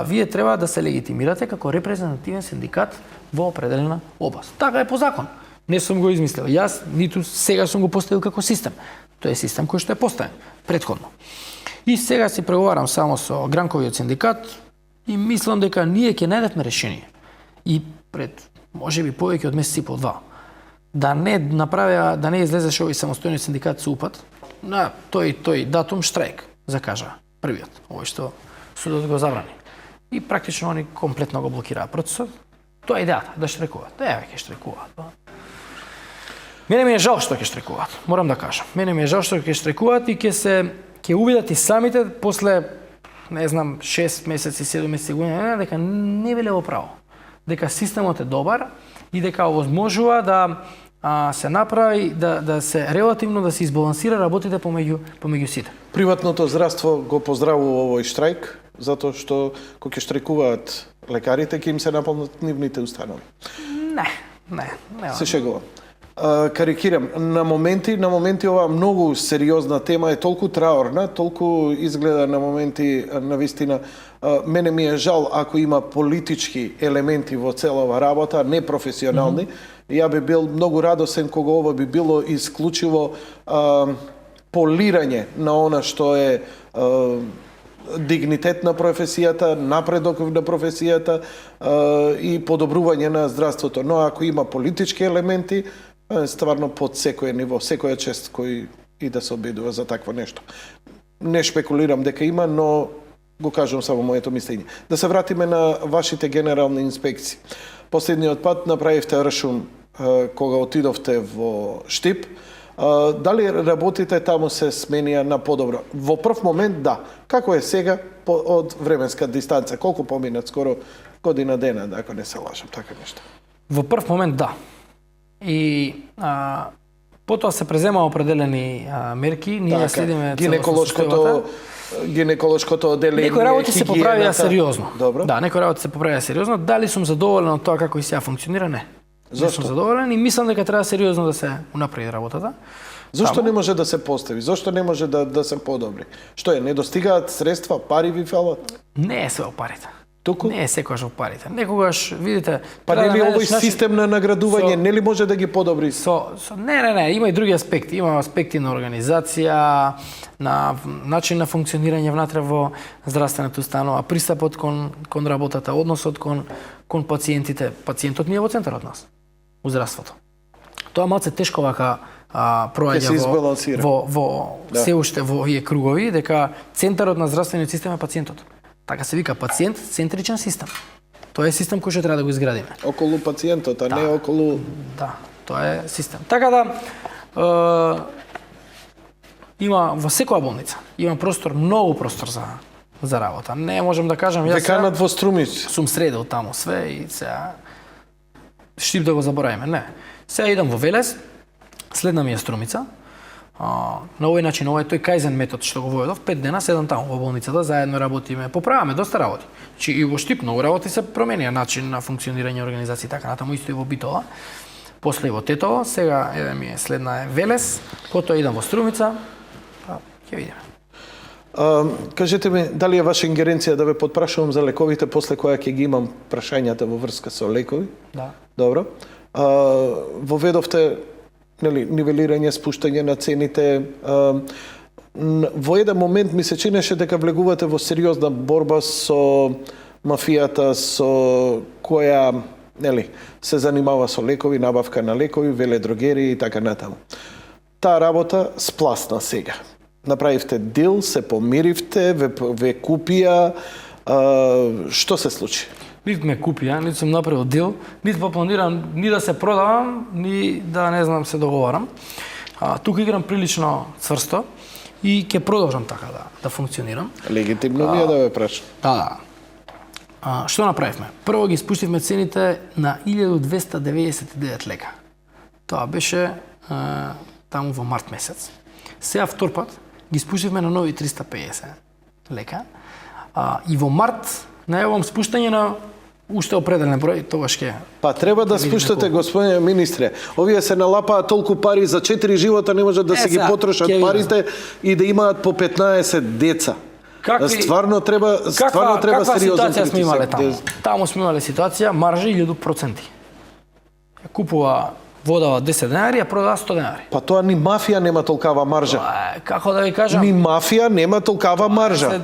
вие треба да се легитимирате како репрезентативен синдикат во определена област. Така е по закон. Не сум го измислил. Јас ниту сега сум го поставил како систем. Тоа е систем кој што е поставен претходно. И сега си преговарам само со Гранковиот синдикат и мислам дека ние ќе најдеме решение. И пред можеби повеќе од месец и по два да не излезеше овој самостојен синдикат со упат на тој датум штрајк закажа првиот, овој што судот го забрани. И практично они комплетно го блокираа процесот. Тоа е идејата, да штрекуваат. Ќе штрекуваат. Мене ми е жал што ќе штрекуваат, морам да кажам. Мене ми е жал што ќе штрекуваат и ќе увидат и самите после, не знам, 6 месеци, 7 месеци година, дека не биле во право. дека системот е добар и дека овозможува да се направи да се релативно да се избалансира работите помеѓу сите. Приватното здравство го поздравува овој штрајк, затоа што кога ќе штрајкуваат лекарите, ќе им се наполнат нивните установи. Не. Се шегувам. Карикирам, на моменти ова многу сериозна тема е толку траорна, толку изгледа на моменти навистина. Мене ми е жал ако има политички елементи во целава работа, непрофесионални. Ја би бил многу радосен кога ова би било исклучиво полирање на она што е дигнитет на професијата, напредок на професијата и подобрување на здравството. Но ако има политички елементи, стварно под секој ниво, секоја чест кој и да се обидува за такво нешто. Не шпекулирам дека има, но го кажам само моето мислење. Да се вратиме на вашите генерални инспекции. Последниот пат направивте рашун кога отидовте во Штип. Дали работите таму се сменија на подобро? Во прв момент да. Како е сега од временска дистанца? Колку поминат? Скоро година дена, ако не се лажам, така нешто. Во прв момент да. И потоа се презема определени мерки, ние следиме гинеколошкото оделение, некои работи се поправија сериозно. Добро. Да, некои работи се поправија сериозно. Дали сум задоволен од тоа како и сега функционира? Не. Зошто? Не сум задоволен и мислам дека треба сериозно да се унапреди работата. Зошто не може да се постави? Зошто не може да се подобри? Што е, недостигаат средства, пари ви фалат? Не е све во парите. Туку? Не е секогаш во парите. Некогаш, видите... Па нели овој систем на наградување, нели може да ги подобри? Не, има и други аспекти. Има аспекти на организација, на начин на функционирање внатре во здравствената установа, пристапот кон работата, односот кон пациентите. Пациентот ни е во центарот нас, у здравството. Тоа малце тешко вака проаѓа во се уште во овие кругови, дека центарот на здравствениот систем е пациентот. Така се вика пациент-центричен систем. Тоа е систем кој што треба да го изградиме. Околу пациентот, а не околу... Да, тоа е систем. Така да, има во секоја болница, има простор, многу простор за работа. Не можам да кажам, јас Деканат во Струмиц. Сум средил таму све и сега Штип да го заборавиме. Не. Сега идам во Велес, следна ми е Струмица. На овој начин, ова е тој кајзен метод што го воведов, 5 дена седам таму во болницата, заедно работиме, поправаме доста работи. Чи и во Штип многу работи се променија, начин на функционирање организација така натаму, исто и во Битола. После и во Тетово, сега еве ми е следна е Велес, потоа идам во Струмица, па ќе видиме. Кажете ми, дали е ваша ингеренција да ве подпрашувам за лековите после која ќе ги имам прашањата во врска со лекови? Да. Добро. Воведовте нивелирање, спуштање на цените. Во еден момент ми се чинеше дека влегувате во сериозна борба со мафијата, со која се занимава со лекови, набавка на лекови, веледрогери и така натаму. Таа работа спласна сега. Направивте дил, се помиривте, ве купија. Што се случи? Ниту ме купија, ниту сум направил дил, ниту планирам ни да се продавам, ни да не знам се договарам. Тука играм прилично цврсто и ќе продолжам така да функционирам. Легитимно ми е да ве прашам. Да. Што направивме? Прво ги спуштивме цените на 1299 лека. Тоа беше таму во март месец. Сега втор пат ги спуштивме на нови 350 лека. И во март најавам спуштање на уште определен број, тогаш ќе... Па треба да спуштате, господине министре. Овие се налапаат толку пари за 4 живота, не можат да се ги потрошат парите и да имаат по 15 деца. Стварно треба сериозен ситуација сме имале таму? Таму сме имале ситуација, маржа 1000%. Купува водава 10 денари, а продава 100 денари. Па тоа ни мафија нема толкава маржа. Како да ви кажам? Ни мафија нема толкава маржа.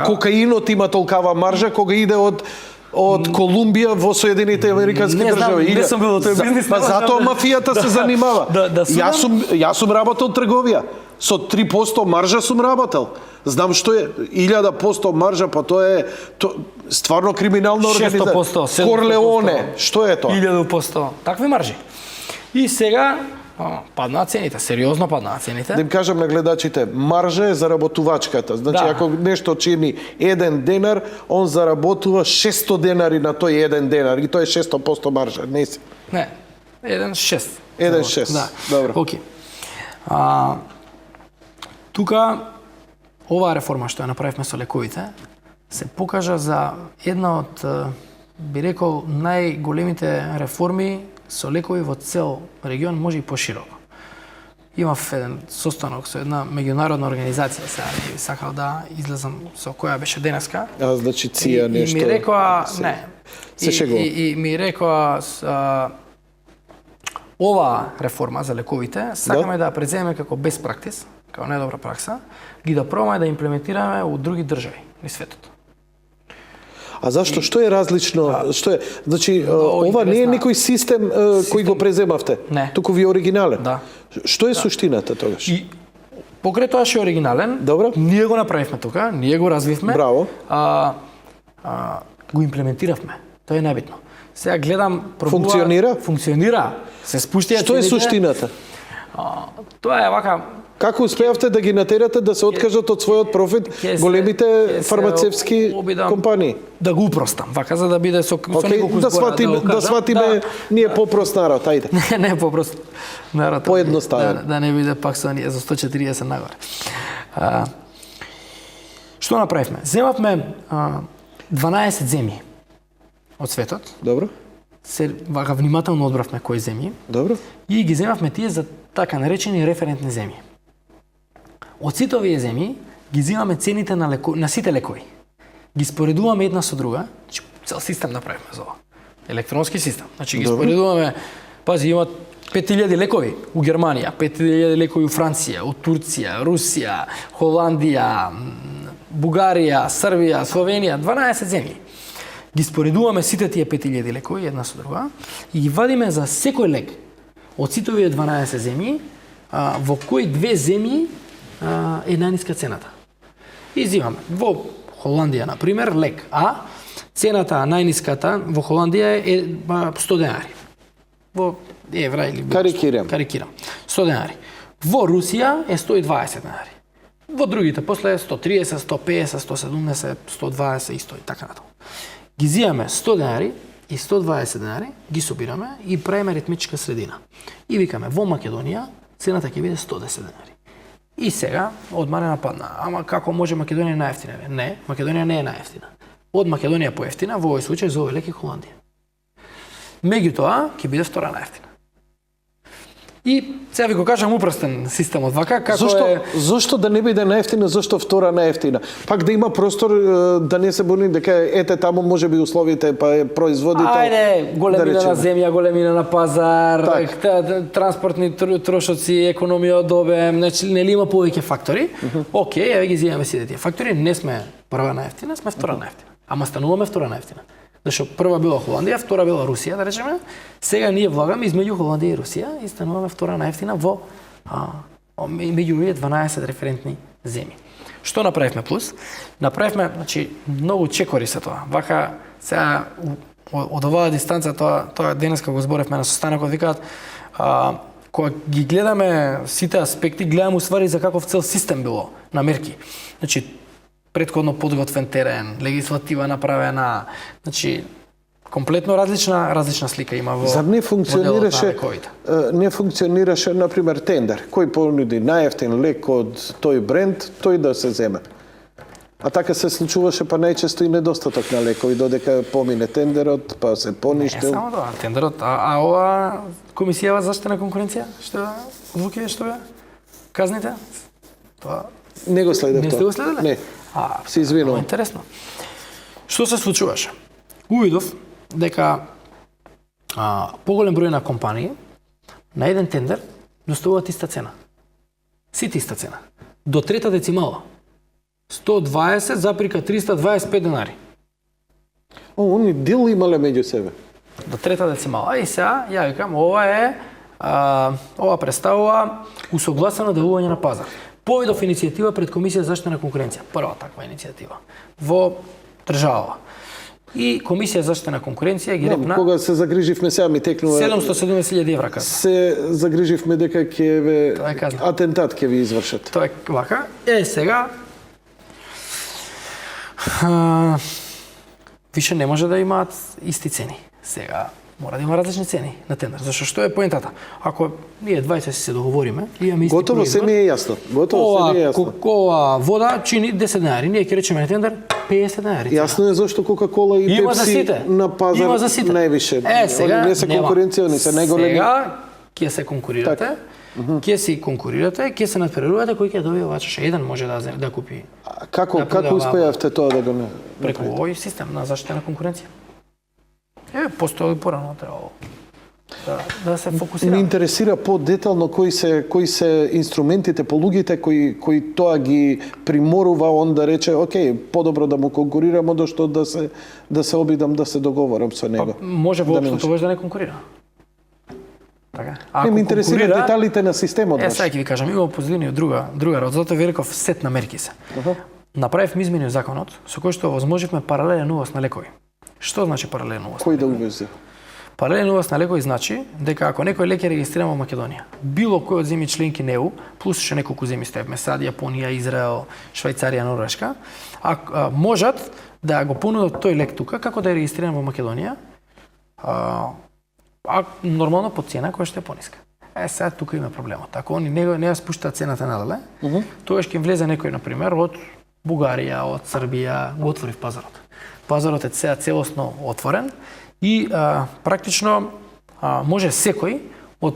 Кокаинот има толкава маржа кога иде од Колумбија во Соединените Американски држави. Не сум бил во тој бизнис. Па затоа мафијата се занимава. Јас сум работел трговија. Со 3% маржа сум работел. Знам што е 1000% маржа, па тоа е стварно криминална организација. 600%, Корлеоне, што е тоа? 1000%. Такви маржи. И сега Паднаа цените, сериозно паднаа цените. Да им кажам на гледачите, маржа е заработувачката. Значи, Да. ако нешто чини 1 денар, он заработува 600 денари на тој 1 денар и тоа е 600% маржа, не си. Не, 1,6. 1,6, Да. добро. Окей. Тука, оваа реформа што ја направивме со лековите, се покажа за една од, би рекол, најголемите реформи со лекови во цел регион, може и пошироко. Имав еден состанок со една меѓународна организација, сега не би сакал да излезам со која беше денеска. Значи ција нешто. И ми рекоа, не. Се шегува. И ми рекоа, ова реформа за лековите сакаме да ја преземеме како best practice, како најдобра пракса, ги да пробаме да имплементираме у други држави низ светот. А зашто? Што е различно? Што е? Значи, Много ова не е интересна. некој систем кој го преземавте? Не. Туку ви е оригинален? Да. Што е суштината тогаш? И покрај тоа што е оригинален, Добро. ние го направивме тука, ние го развивме. Браво. Го имплементиравме. Тоа е најбитно. Сега гледам, Функционира? Функционира. Се спуштија Што е цените. суштината? Тоа е вака. Како успеавте да ги натерате да се откажат од својот профит Ќе се- големите ќе се фармацевски обидам компании? Да го упростам, вака за да биде со Океј, неколку да збора сватиме, го да кажам. сватиме ние попрост народ, ајде. Не попрост народ. Поедноставено. Да не биде пак со ние за 140 нагоре. Што направивме? Земавме 12 земји од светот. Добро? Се вака внимателно одбравме кои земји Добро? и ги земавме тие за така наречени референтни земји. Од сите овие земји ги земаме цените на сите лекови. Ги споредуваме една со друга, значи цел систем направивме за ова. Електронски систем. Значи ги Добро. споредуваме, пази имат 5000 лекови у Германија, 5000 лекови у Франција, у Турција, Русија, Холандија, Бугарија, Србија, Словенија, 12 земји. Ги споредуваме сите тие 5000 лекови една со друга и ги вадиме за секој лек од сите овие 12 земји во кои две земји е најниска цената. И взимаме во Холандија, на пример, лек А, цената најниската во Холандија е 100 денари. Во евра или Карикирам. 100 денари. Во Русија е 120 денари. Во другите после 130, 150, 170, 120 и 100 и така натаму. Ги зијаме 100 денари и 120 денари, ги собираме и правиме аритметичка средина. И викаме во Македонија цената ќе биде 110 денари. И сега одма не нападна. Ама како може Македонија најефтина? Не, Македонија не е најефтина. Од Македонија поевтина, во овој случај за овој лек е Холандија. Меѓутоа ќе биде втора најефтина. И сега ви го кажам упростен системот вака како Зошто да не биде најефтина, зошто втора најефтина? Пак да има простор да не се буни дека ете таму може би условите па е производител. Ајде, големина да на земја, големина на пазар, Так. транспортни трошоци, економија од обем, значи нели има повеќе фактори. Океј, еве ги зијаме сите тие фактори, не сме прва најефтина, сме втора најефтина. Ама стануваме втора најефтина. Зашто прва била Холандија, втора била Русија, да речеме. Сега ние влагаме измеѓу Холандија и Русија и стануваме втора најефтина во меѓу овие 12 референтни земји. Што направивме плюс? Направивме, значи, многу чекори се тоа. Вака сега од оваа дистанца тоа денеска го зборевме на состанокот, викаат кога ги гледаме сите аспекти, гледаме уствари за каков цел систем било на мерки. Значи претходно подготвен терен, легислатива направена, значи комплетно различна слика има во Зар не функционираше лековите. не функционираше на пример тендер, кој понуди најефтин лек од тој бренд, тој да се земе. А така се случуваше па најчесто и недостаток на лекови, додека помине тендерот, па се Не поништил. само тоа, тендерот, а ова Комисијава за заштита на конкуренција, што одлуки што бе? Казните? Тоа Не го следев не сте тоа. го следеле? Не. Се извинувам. Интересно. Што се случуваше? Увидов дека поголем број на компании на еден тендер доставуваат иста цена. Сите иста цена. До трета децимала. 120,325 денари. Они дил имале меѓу себе. До трета децимала. И сега, ја викам, ова представува усогласено делување на пазар. Поведов иницијатива пред Комисија за заштита на конкуренција. Прва таква иницијатива во држава. и Комисија за заштита на конкуренција ги репна Кога се загриживме сега ми текнува 770.000 евра казна. се загриживме дека ќе ве Тоа е казна. атентат ќе ви извршат. Тоа е вака. Сега више не може да имаат исти цени. Сега мора да има различни цени на тендер. Зашто што е поентата? Ако ние 20 се договориме, имаме исти Готово се ми е јасно. Готово се ми е јасно. Ова вода чини 10 денари, ние ќе речеме на тендер 50 денари. Јасно е зашто Кока-кола и Има за Пепси сите. на пазар Има за сите. највише. Сега Они не се нема. конкуренција, они се најголеми. Сега ќе се конкурирате. Ќе се конкурирате, ќе се надпреварувате кој ќе добие вачаш. Еден може да купи А Како да продава. успеавте тоа да го не? преку овој систем на заштита на конкуренција. Постои порано требало да се Ме фокусира. интересира подетално кои се инструментите, полугите кои тоа ги приморува он да рече, окей, подобро да му конкурирам одошто да се обидам да се договорам со него. Може Да воопшто тоа да не конкурира. Така. Не ме интересира деталите на системот. Сега ќе ви кажам, има позадини од друга род, затоа ви реков сет на мерки се. Направивме измени во законот со кој што возможивме паралелен увоз на лекови. Што значи паралелен увоз? Кој да увезе? Паралелен увоз на лекови значи дека ако некој лек е регистриран во Македонија, било кој од земји членки на ЕУ, плюс уште неколку земји стоевме, САД, Јапонија, Израел, Швајцарија, Норвешка, можат да го понудат тој лек тука како да е регистриран во Македонија, нормално по цена која што е пониска. Сега тука има проблемот. Ако они не ја спуштаат цената надале, тогаш ќе им влезе некој, например, од Бугарија, од Србија, го отвори пазарот. Пазарот е сега целосно отворен и практично може секој од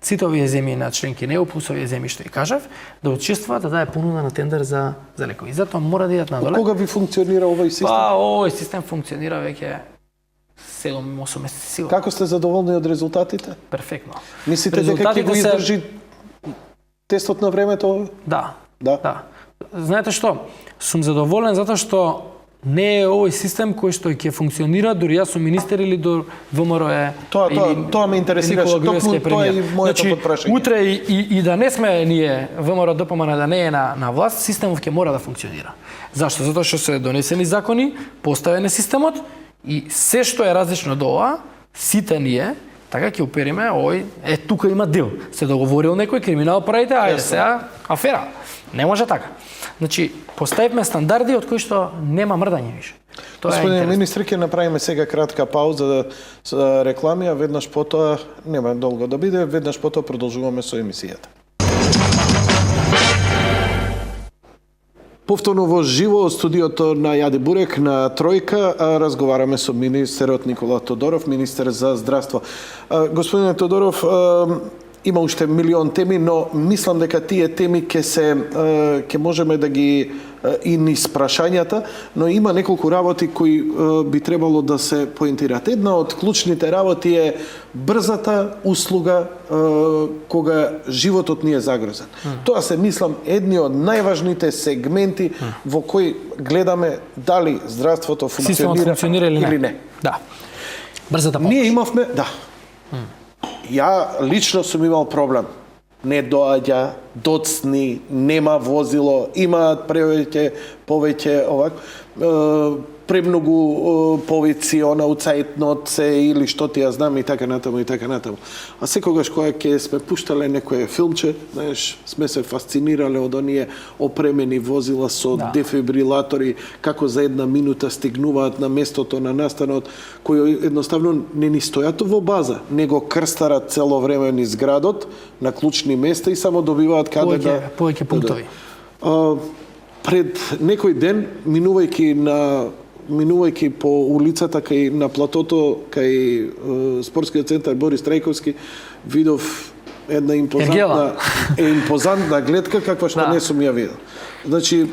сите овие земји на членки на ЕУ, плюс овие земји што и кажав, да учествува да даде понуда на тендер за лекови. Затоа мора да идат надоле. Кога ви функционира овој систем? Овој систем функционира веќе 7-8 месеци сигурно. Како сте задоволни од резултатите? Перфектно. Мислите дека ќе го издржи тестот на времето? Да. Да. Знаете што? Сум задоволен затоа што не е овој систем кој што ќе функционира дури јас сум министер или до ВМРО е. Тоа ме интересираше, токму тоа е моето потпрашање. Утре и да не сме ние ВМРО ДПМН да не е на власт, системов ќе мора да функционира. Зашто? Затоа што се донесени закони, поставен е системот и се што е различно од ова, сите ние така ќе опериме, тука има дел. Се договорил некој криминал правите, ајде сега афера. Не може така. Значи, поставивме стандарди од кои што нема мрдање више. Господине министре, ќе направиме сега кратка пауза за реклами, а веднаш потоа, нема долго да биде, веднаш потоа продолжуваме со емисијата. Повторно во живо од студиото на Јаде Бурек на Тројка разговараме со министерот Никола Тодоров, министер за здравство. Господине Тодоров, има уште милион теми, но мислам дека тие теми ќе можеме да ги и низ прашањата, но има неколку работи кои би требало да се поентираат. Една од клучните работи е брзата услуга кога животот ни е загрозен. Тоа се мислам едни од најважните сегменти во кои гледаме дали здравството функционира или не. Да. Брзата помош. Ние имавме, Ја лично сум имал проблем. Не доаѓа, доцни, нема возило, имаат повеќе овак, премногу повици, уцајтнот се или што ти ја знам и така натаму и така натаму. А секогаш кога ќе сме пуштале некое филмче, знаеш, сме се фасцинирале од оние опремени возила со дефибрилатори, како за една минута стигнуваат на местото на настанот, кои едноставно не ни стојат во база, него крстарат цело време низ градот, на клучни места и само добиваат каде повеќе пунктови. Пред некој ден, минувајќи по улицата кај на платото кај спортскиот центар Борис Трајковски, видов една импозантна гледка каква што не сум ја видел. Значи,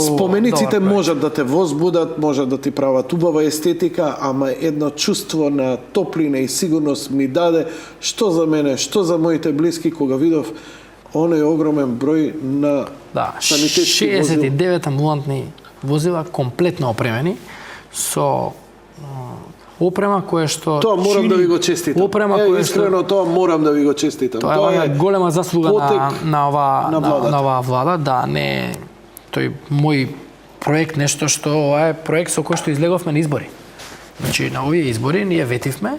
спомениците можат да те возбудат, можат да ти прават убава естетика, ама едно чувство на топлина и сигурност ми даде што за мене, што за моите блиски кога видов оној огромен број на санитетски возила. 69 амбулантни возила комплетно опремени со опрема која што тоа морам да ви го честитам. Искрено тоа морам да ви го честитам. Тоа е голема заслуга на оваа влада, да не тој мој проект, нешто што ова е проект со кој што излеговме на избори. Значи на овие избори ние ветивме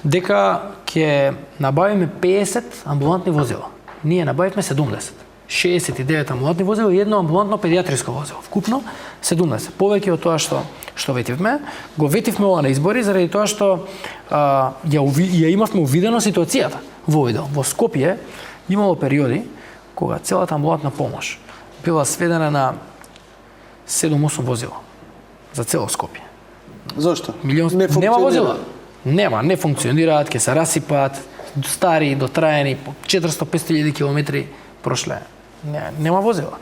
дека ќе набавиме 50 амбулантни возила. Ние набавивме 70. 69 амбулантни возила и едно амбулантно педиатриско возило. Вкупно 70. Повеќе од тоа што ветивме, го ветивме ова на избори заради тоа што ја имавме увидено ситуацијата во Видел. Во Скопје имало периоди кога целата амбулантна помош била сведена на 7-8 возила за цело Скопје. Зошто? Нема возила. Не функционираат, ќе се расипаат, стари, дотраени, по 400-500 километри прошле. Нема возила.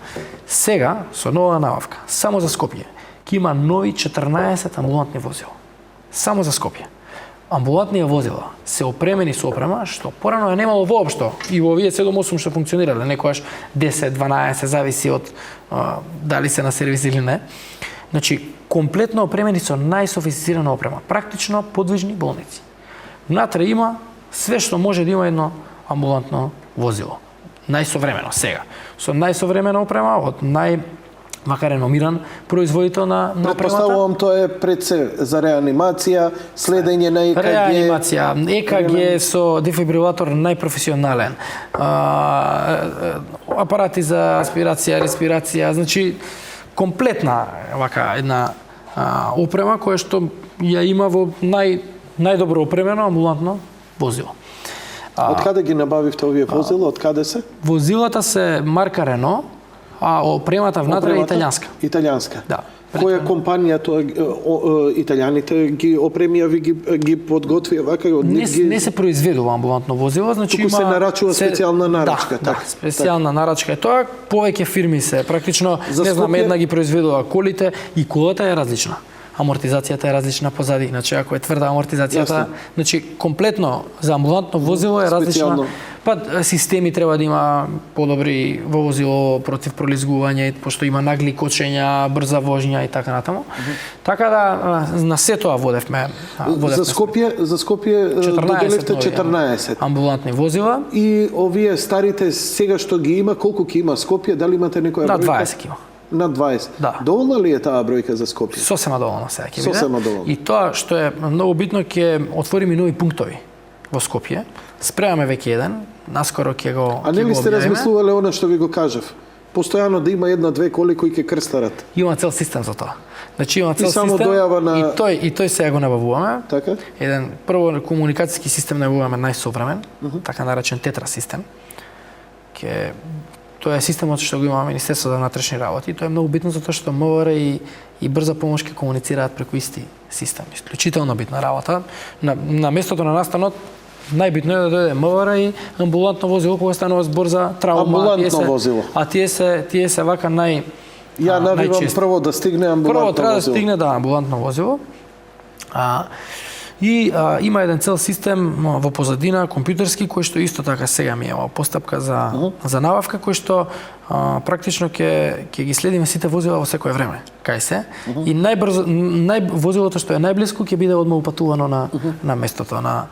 Сега, со нова набавка, само за Скопје, ќе има нови 14 амбулантни возила. Само за Скопје. Амбулантни возила се опремени со опрема што порано ја немало воопшто и во овие 7-8 што функционирале, некојаш 10-12, зависи од дали се на сервис или не. Значи, комплетно опремени со најсофистицирана опрема, практично подвижни болници. Внатре има све што може да има едно амбулантно возило. Најсовремено сега. Со најсовремена опрема од макар реномиран производител на опремата. Предпоставувам тоа е пред се за реанимација, следење на ЕКГ. Реанимација, ЕКГ со дефибрилатор најпрофесионален. Апарати за аспирација, респирација, значи комплетна вака една опрема која што ја има во најдобро опремено амбулантно возило. Од каде ги набавивте овие возила? Од каде се? Возилата се марка Рено, а опремата внатре е италијанска. Италијанска. Да. Која компанија тоа италијаните ги опремија, ви ги подготвија вака и од нив ги... Не се произведува амбулантно возило, значи туку се нарачува специјална нарачка. Да, специјална нарачка е тоа. Повеќе фирми се практично, не знам, една ги произведува колите и колата е различна. Амортизацијата е различна позади, значи ако е тврда амортизацијата, значи комплетно за амбулантно возило е различна. Па системи треба да има подобри во возило против пролизгување, пошто има нагли кочења, брза вожња и така натаму. Така да на се тоа водевме. За Скопје доделивте 14 амбулантни возила и овие старите сега што ги има, колку ќе има Скопје, дали имате некоја бројка? На 20 има. На 20. Да. Доволна ли е таа бројка за Скопје? Сосема доволна сега ќе биде. Сосема доволна. И тоа што е многу битно, ќе отвориме нови пунктови во Скопје. Спремаме веќе еден, наскоро ќе го А не ли сте размислувале она што ви го кажав? Постојано да има една-две коли кои ќе крстарат. Има цел систем за тоа. Значи има цел и само систем дојава на... и тој сега го набавуваме. Така? Еден прво комуникацијски систем набавуваме најсовремен, така наречен тетра систем. Тоа е системот што го има Министерството за внатрешни работи. Тоа е многу битно затоа што МВР и брза помош ќе комуницираат преку исти систем. Исклучително битна работа. На местото на настанот најбитно е да дојде МВР и амбулантно возило кога станува збор за травма. Амбулантно возило. А тие се вака Ја навивам прво да стигне амбулантно возило. Прво треба да стигне амбулантно возило. Има еден цел систем во позадина, компјутерски, кој што исто така сега ми е постапка за набавка, кој што практично ќе ги следиме сите возила во секое време. Кај се? И најбрзо возилото што е најблиску ќе биде одма упатувано на местото на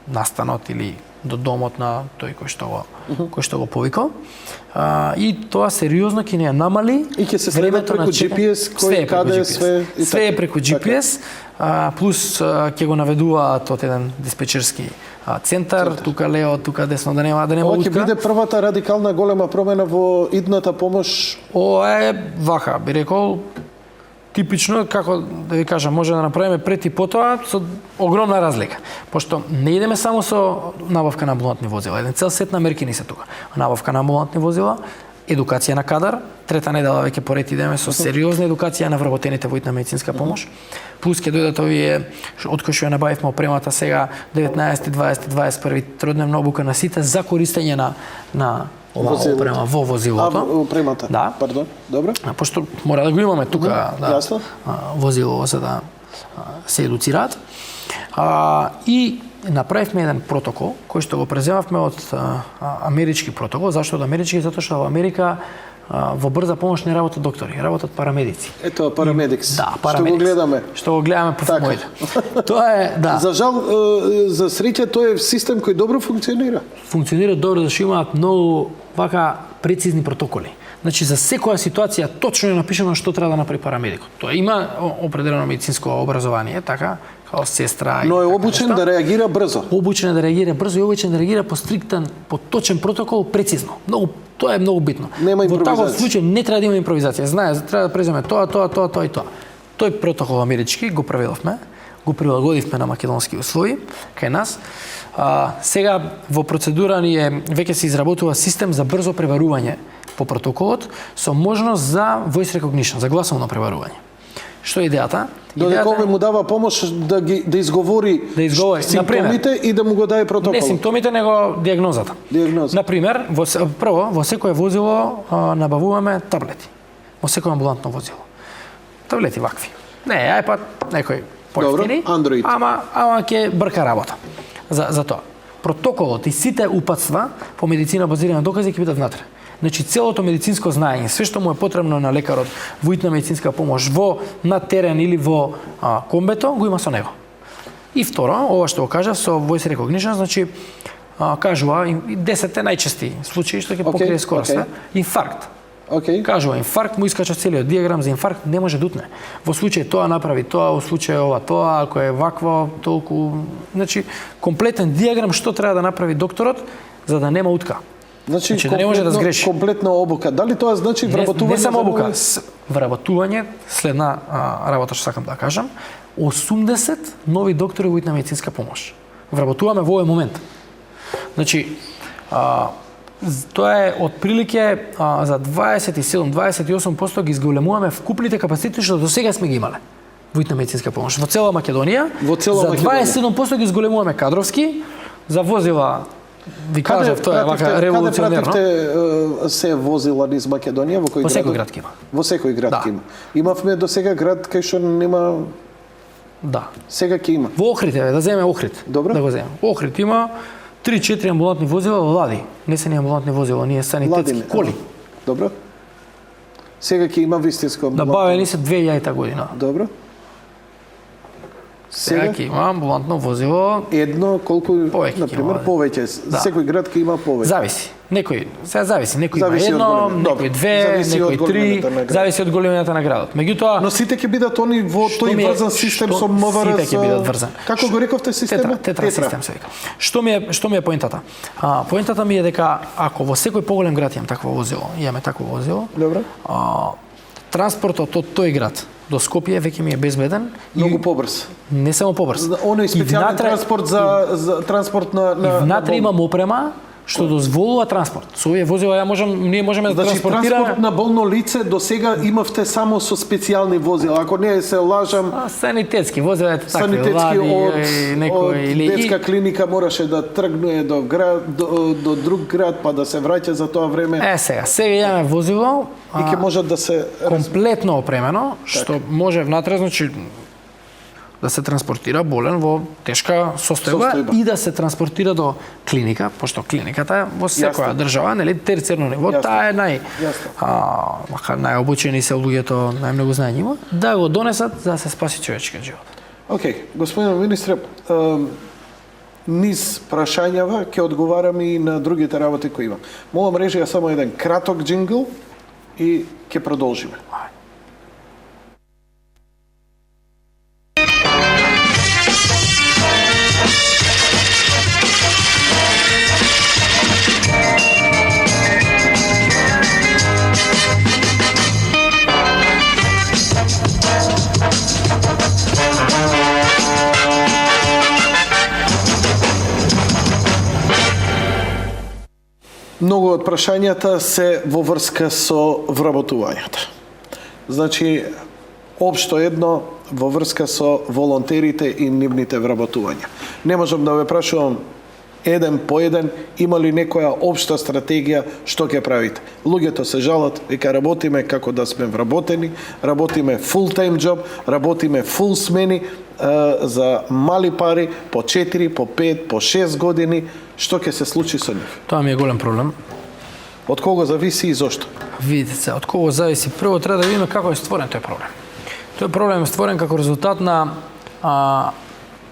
настанот или до домот на тој кој што го повикал. И тоа сериозно ќе не намали и ќе се следи преку GPS, кој каде све е преку GPS, плюс ќе го наведуваат од еден диспечерски центар, тука лево, тука десно, да нема утка. Ова ќе биде првата радикална голема промена во идната помош. Ова е вака, би рекол, типично, како да ви кажам, може да направиме пред и потоа со огромна разлика. Пошто не идеме само со набавка на амбулантни возила. Еден цел сет на мерки ни се тука. Набавка на амбулантни возила, едукација на кадар, трета недела веќе поред идеме со сериозна едукација на вработените во итна медицинска помош. Плюс ќе дојдат овие од кои што ја набавивме опремата сега 19, 20, 21 тродневна обука на сите за користење на опрема во возилото. Опремата? Да. Пардон, добро. Пошто мора да го имаме тука, Јасно. Возило за да се едуцираат. И направивме еден протокол кој што го преземавме од амерички протокол. Зашто од амерички? Затоа што во Америка во брза помош не работат доктори, работат парамедици. Ето парамедикс. Да, парамедикс. Што го гледаме по филмовите. Тоа е, да. За жал, за среќа тој е систем кој добро функционира. Функционира добро, зашто имаат многу вака прецизни протоколи. Значи за секоја ситуација точно е напишано што треба да направи парамедикот. Тоа има определено медицинско образование, така, као сестра Но е и така обучен нешта. да реагира брзо. Обучен е да реагира брзо и обучен да реагира по стриктен, по точен протокол, прецизно. Многу, тоа е многу битно. Нема Во таков импровизација. случај не треба да има импровизација. Знае, треба да преземе тоа и тоа. Тој протокол амерички го преведовме, го прилагодивме на македонски услови кај нас. Сега во процедура ни е веќе се изработува систем за брзо преварување по протоколот со можност за voice recognition, за гласовно преварување. Што е идејата? Додека овој му дава помош да изговори симптомите и да му го даде протокол. Не симптомите, него диагнозата. Диагноза. Например, прво, во секое возило набавуваме таблети. Во секое амбулантно возило. Таблети вакви. Не iPad, некој поевтини, Android. ама ќе брка работа. За тоа. Протоколот и сите упатства по медицина базирани на докази ќе бидат внатре. Значи целото медицинско знаење, све што му е потребно на лекарот во итна медицинска помош на терен или во комбето, го има со него. И второ, ова што го кажа со voice recognition, значи кажува 10 најчести случаи што ќе покрие скоро све. Инфаркт. Кажува инфаркт, му искача целиот диаграм за инфаркт, не може да утне. Во случај тоа направи тоа, во случај ова тоа, ако е вакво, толку, значи комплетен диаграм што треба да направи докторот за да нема утка. Значи да не може да сгреши. Комплетна обука. Дали тоа значи вработување? Не само обука, вработување, следна работа што сакам да кажам, 80 нови доктори во итна медицинска помош. Вработуваме во овој момент. Значи, тоа е отприлике за 27-28% ги изголемуваме вкупните капацитети што до сега сме ги имале во итна медицинска помош. Во цела Македонија, за 27% ги изголемуваме кадровски, за возила ви кажав, тоа е вака револуционерно. Каде пративте се возила низ Македонија? Во секој град има. Во секој град има. Имавме до сега град кај што нема. Да. Сега ќе има. Во Охрид, да земе Охрид. Добро. Да го земе. Охрид има 3-4 амбулантни возила, лади. Не се ни амбулантни возила, ние санитетски коли. Добро. Сега ќе има вистинско амбулантно. Набавени се 2000 година. Добро. Сега ќе има амбулантно возило. Едно, колку, например, повеќе. Секој град ќе има повеќе. Зависи. Некој, сега зависи, некој има едно, некој две, некој три, зависи од големината на градот. Меѓутоа, но сите ќе бидат они во тој врзан систем со МВР. Сите ќе бидат врзани. Како го рековте системот? Тетра систем се вика. Што ми е поентата? Поентата ми е дека ако во секој поголем град имаме такво возило, добро. Транспортот од тој град до Скопје веќе ми е безбеден. Многу побрз. Не само побрз. Оној специјален транспорт за транспорт на внатре имам опрема што дозволува транспорт. Со овие возила ние можеме да транспортираме. Транспорт на болно лице до сега имавте само со специјални возила. Ако не се лажам, санитетски возила такви, санитетски од или детска клиника мораше да тргне до град, до друг град па да се враќа за тоа време. Сега имаме возило и ќе може да се комплетно опремено, што може внатре, значи да се транспортира болен во тешка состојба и да се транспортира до клиника, пошто клиниката во секоја држава, нели, терцијерно ниво, таа е најобучени се луѓето, најмногу знаење има, да го донесат за да се спаси човечкиот живот. Океј, господин министре, низ прашањава ќе одговарам и на другите работи кои имам. Молам режија само еден краток џингл и ќе продолжиме. Многу од прашањата се во врска со вработувањето. Значи, општо едно во врска со волонтерите и нивните вработувања. Не можам да ве прашувам еден по еден, има ли некоја општа стратегија што ќе правите. Луѓето се жалат, вика работиме како да сме вработени, работиме full time job, работиме full смени за мали пари, по 4, по 5, по 6 години. Што ќе се случи со нив? Тоа ми е голем проблем. Од кого зависи и зошто? Видите се, од кого зависи. Прво треба да видиме како е створен тој проблем. Тој проблем е створен како резултат на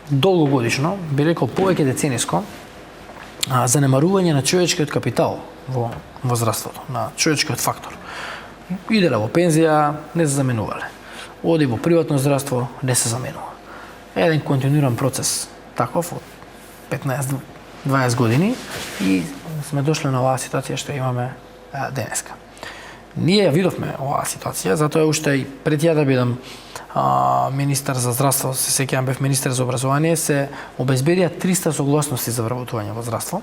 долгогодишно, би рекол повеќе децениско, занемарување на човечкиот капитал во здравството, на човечкиот фактор. Иделе во пензија, не се заменувале. Оди во приватно здравство, не се заменува. Еден континуиран процес таков од 15-20 години и сме дошле на оваа ситуација што имаме денеска. Ние ја видовме оваа ситуација, затоа уште и пред ја да бидам министар за здравство, се сеќавам бев министар за образование, се обезбедија 300 согласности за вработување во здравство.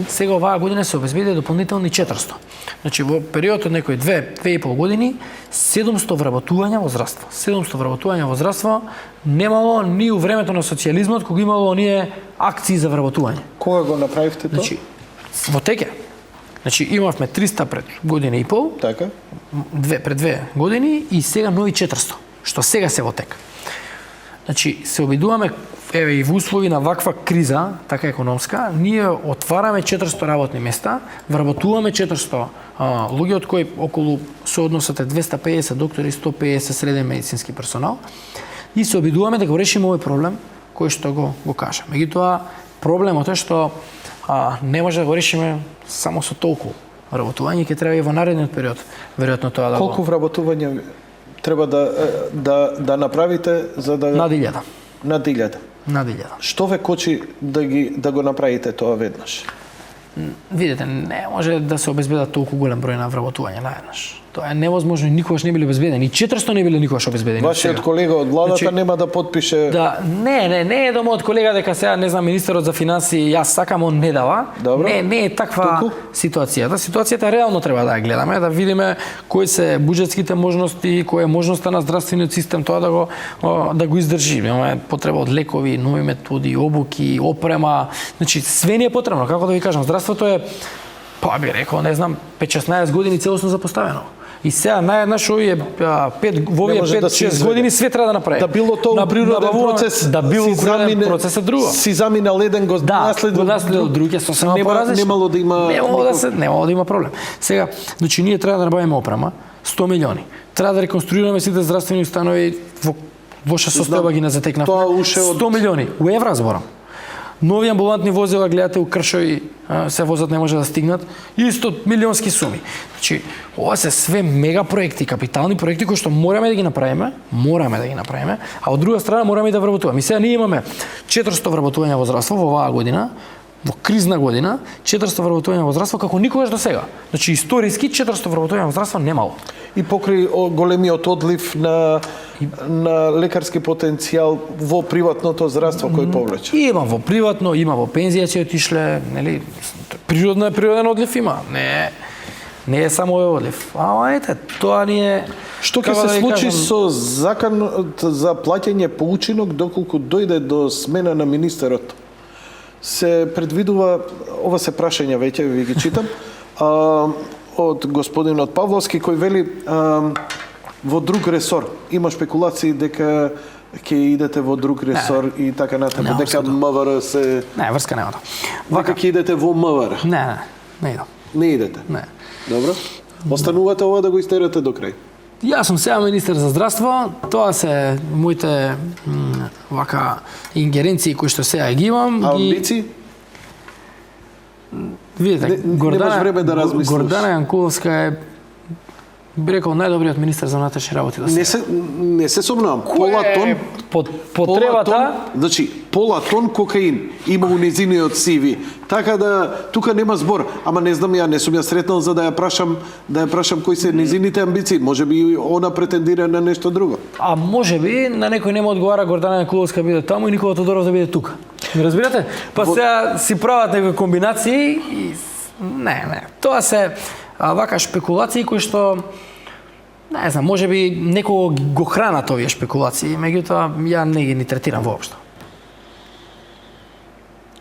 Сега оваа година се обезбедија дополнителни 400. Значи во период од некои 2-2,5 години 700 вработувања во здравство. 700 вработувања во здравство немало ни у времето на социјализмот кога имало оние акции за вработување. Кога го направивте тоа? Значи во теке. Значи имавме 300 пред година и пол, Така. пред 2 години и сега нови 400, што сега се во тек. Значи се обидуваме еве и во услови на ваква криза, така економска, ние отвараме 400 работни места, вработуваме 400 луѓе, од кои околу соодносот е 250 доктори, 150 среден медицински персонал и се обидуваме да го решиме овој проблем кој што го кажа. Меѓутоа проблемот е што не може да го решиме само со толку вработување, ќе треба и во наредниот период веројатно тоа да го... Колку вработувања треба да направите за да Над 1000. Над 1000. Над 1000. Што ве кочи да го направите тоа веднаш? Видите, не може да се обезбедат толку голем број на вработување наеднаш. Тоа е невозможно и никогаш не биле обезбедени. 400 не биле никогаш обезбедени. Вашиот колега од владата Значи, нема да подпише... Да, не е до мојот колега дека сега, не знам, министерот за финансии, јас сакам, он не дава. Добро. Не е таква Толку? ситуацијата. Ситуацијата реално треба да ја гледаме, да видиме кои се буџетските можности, која е можноста на здравствениот систем тоа да го издржи. Имаме потреба од лекови, нови методи, обуки, опрема. Значи све ни е потребно. Како да ви кажам, здравството е, па би рекол, не знам, 5-16 години целосно запоставено. И сега наједнаш овие 5-6 години све треба да направи. Да било тоа природен процес, да било природен процес е друго. Си заминал еден го наследил друг е сосема поразлично. Немало да има немало да има проблем. Сега, значи ние треба да набавиме опрема 100 милиони. Треба да реконструираме сите здравствени установи во лоша состојба ги назатекнав. 100 милиони. У евра зборам. Нови амбулантни возила, гледате, у Кршови се возат, не може да стигнат. Исто милионски суми. Значи, ова се све мега проекти, капитални проекти кои што мораме да ги направиме, а од друга страна мораме и да вработуваме. И сега ние имаме 400 вработувања во здравство во оваа година, во кризна година, 400 вработувања во здравство како никогаш до сега. Значи, историски 400 вработувања во здравство немало. И покрај големиот одлив на лекарски потенцијал во приватното здравство кој повлече. Има во приватно, има во пензија се отишле, нели, природен одлив има. Не е само овој одлив. Ама ете, тоа ни е... Што ќе се случи со законот за плаќање по учинок доколку дојде до смена на министерот? Се предвидува, ова се прашања веќе ви ги читам, од господинот Павловски кој вели во друг ресор. Има шпекулации дека ќе идете во друг ресор и така натаму, дека МВР се... Не, врска нема тоа. Дека ќе идете во МВР. Не идам. Не идете? Не. Добро. Останувате ова да го истерате до крај. Јас сум сега министер за здравство, тоа се моите вака ингеренции кои што сега ги имам. А амбиции? Видите, немаш време да размислиш. Гордана Јанкуловска е, би рекол, најдобриот министер за внатрешни работи до сега. Не се сомнувам. Пола тон потребата, значи пола тон кокаин има у незиниот CV. Така да тука нема збор, ама не знам, ја не сум ја сретнал за да ја прашам кои се незините амбиции. Можеби она претендира на нешто друго. А можеби на некој нема одговара Гордана Јанкуловска биде таму и Никола Тодоров да биде тука. Ми разбирате? Па сега си прават некои комбинации и не. Тоа се вака шпекулации кои што не знам, можеби некого го хранат овие шпекулации, меѓутоа ја не ги ни третирам воопшто.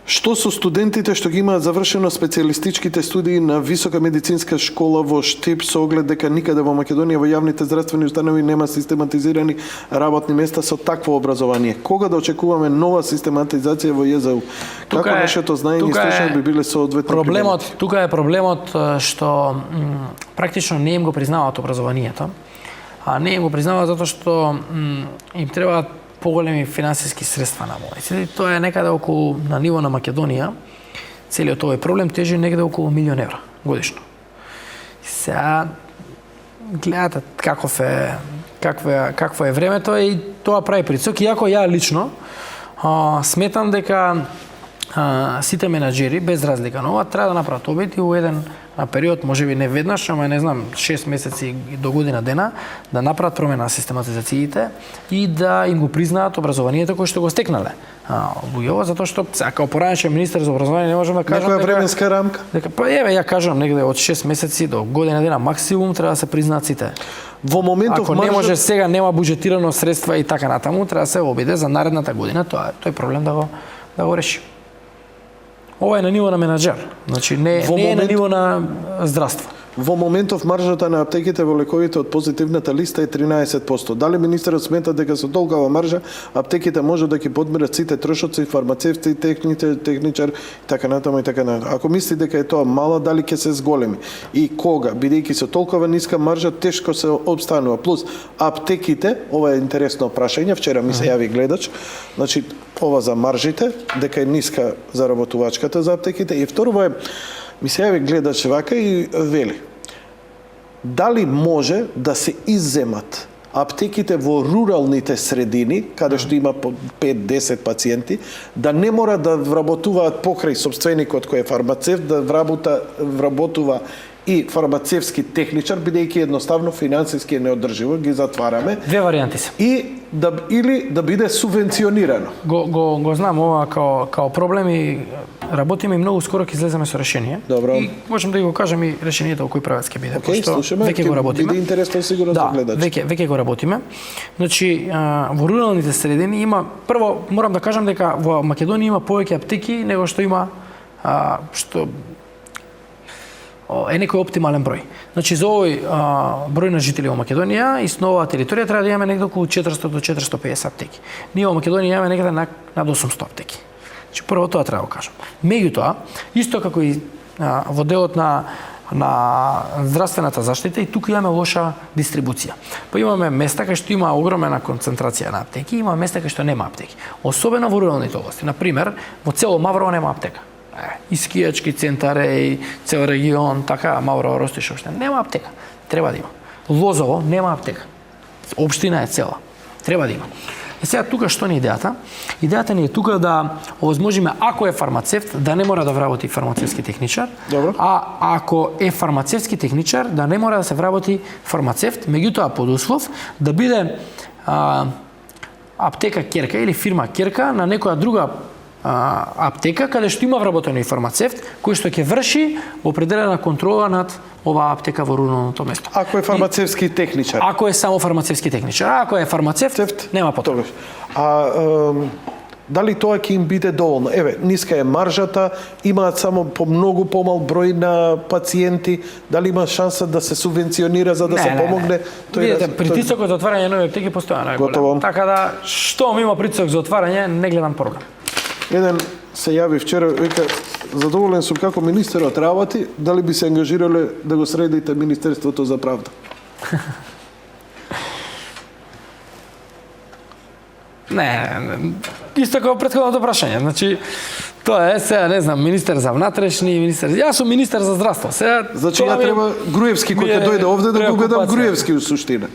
Што со студентите што ги имаат завршено специјалистичките студии на Висока медицинска школа во Штип со оглед дека никаде во Македонија во јавните здравствени установи нема систематизирани работни места со такво образование? Кога да очекуваме нова систематизација во ЈЗУ? Како нашето знаење и stručno би биле соодветни проблемот? Тука е проблемот што практично не им го признаваат образованието, а не им го признаваат затоа што им требаат поголеми финансиски средства на болниците. Тоа е некаде околу, на ниво на Македонија, целиот овој проблем тежи некаде околу 1.000.000 евра годишно. Сега, гледате какво е времето и тоа прави притисок. Иако ја лично сметам дека сите менаџери, без разлика на ова, треба да направат обид и у еден период, можеби не веднаш, ама не знам, 6 месеци до година дена, да направат промена на систематизациите и да им го признаат образованието кое што го стекнале. Луѓето, затоа што како поранешен министер за образование не можам да кажам некоја временска рамка. Дека ја кажам негде од 6 месеци до година дена максимум треба да се признаат сите. Во моментов ако не може сега, нема буџетирано средства и така натаму, треба да се обиде за наредната година тој проблем да го реши. Ова е на ниво на менаџер, значи не е на ниво на здравство. Во моментов маржата на аптеките во лековите од позитивната листа е 13%. Дали министерот смета дека со толкова маржа аптеките може да ги подмират сите трошоци, фармацевти, техничар и така натаму и така натаму? Ако мисли дека е тоа мала, дали ќе се зголеми? И кога? Бидејќи со толкова ниска маржа тешко се обстанува. Плюс аптеките, ова е интересно прашање, вчера ми се јави гледач, значи ова за маржите, дека е ниска заработувачката за аптеките и второ е ми се јави гледач вака и вели дали може да се изземат аптеките во руралните средини, каде што има по 5-10 пациенти, да не мора да вработуваат покрај собственикот кој е фармацевт, да вработува и фармацевски техничар, бидејќи едноставно финансиски е неодрживо, ги затвараме. Две варијанти се. Или да биде субвенционирано. Го знам ова као проблем и работиме и многу скоро ќе излеземе со решение. Добро. И можам да го кажам и решението кој правец ќе биде. Океј, слушаме, веќе го работиме. Биде интересно сигурно за гледач. Веќе го работиме. Значи, во руралните средини има, прво морам да кажам дека во Македонија има повеќе аптеки него што има што е некој оптимален број. Значи за овој број на жители во Македонија и на оваа територија треба да имаме негде околу 400 до 450 аптеки. Ние во Македонија имаме негде над 800 аптеки. Значи прво тоа треба да кажам. Меѓутоа, исто како и во делот на здравствената заштита, и тука имаме лоша дистрибуција. Па имаме места кај што има огромна концентрација на аптеки, има места кај што нема аптеки. Особено во руралните области. Например, во цело Маврово нема аптека. И скијачки центар и цел регион, така, Маврово, Ростиш општина, нема аптека. Треба да има. Лозово нема аптека. Општина е цела. Треба да има. И сега тука што ни е идејата? Идејата ни е тука да овозможиме, ако е фармацевт, да не мора да вработи фармацевски техничар, Добро. а ако е фармацевски техничар, да не мора да се вработи фармацевт, меѓутоа под услов да биде аптека керка или фирма керка на некоја друга аптека каде што има вработен и фармацевт кој што ќе врши определена контрола над оваа аптека во руралното место. Ако е фармацевски техничар. Ако е само фармацевски техничар, ако е фармацевт, нема потреба. Дали тоа ќе им биде доволно? Еве, ниска е маржата, имаат само по многу помал број на пациенти, дали има шанса да се субвенционира за да се помогне? Видите, притисокот за отварање нови аптеки постоја најголем. Така да, штом има притисок за отварање, не гледам проблем. Еден се јави вчера, века, задоволен сум како министерот работи, дали би се ангажирале да го средите Министерството за правда? Не, исто како претходното прашање. Значи, тоа е сега, не знам, министер за внатрешни, министер... Јас сум министер за здравство. Сега, значи, ја треба Груевски, кој ќе дојде овде, да го гледам Груевски у суштина.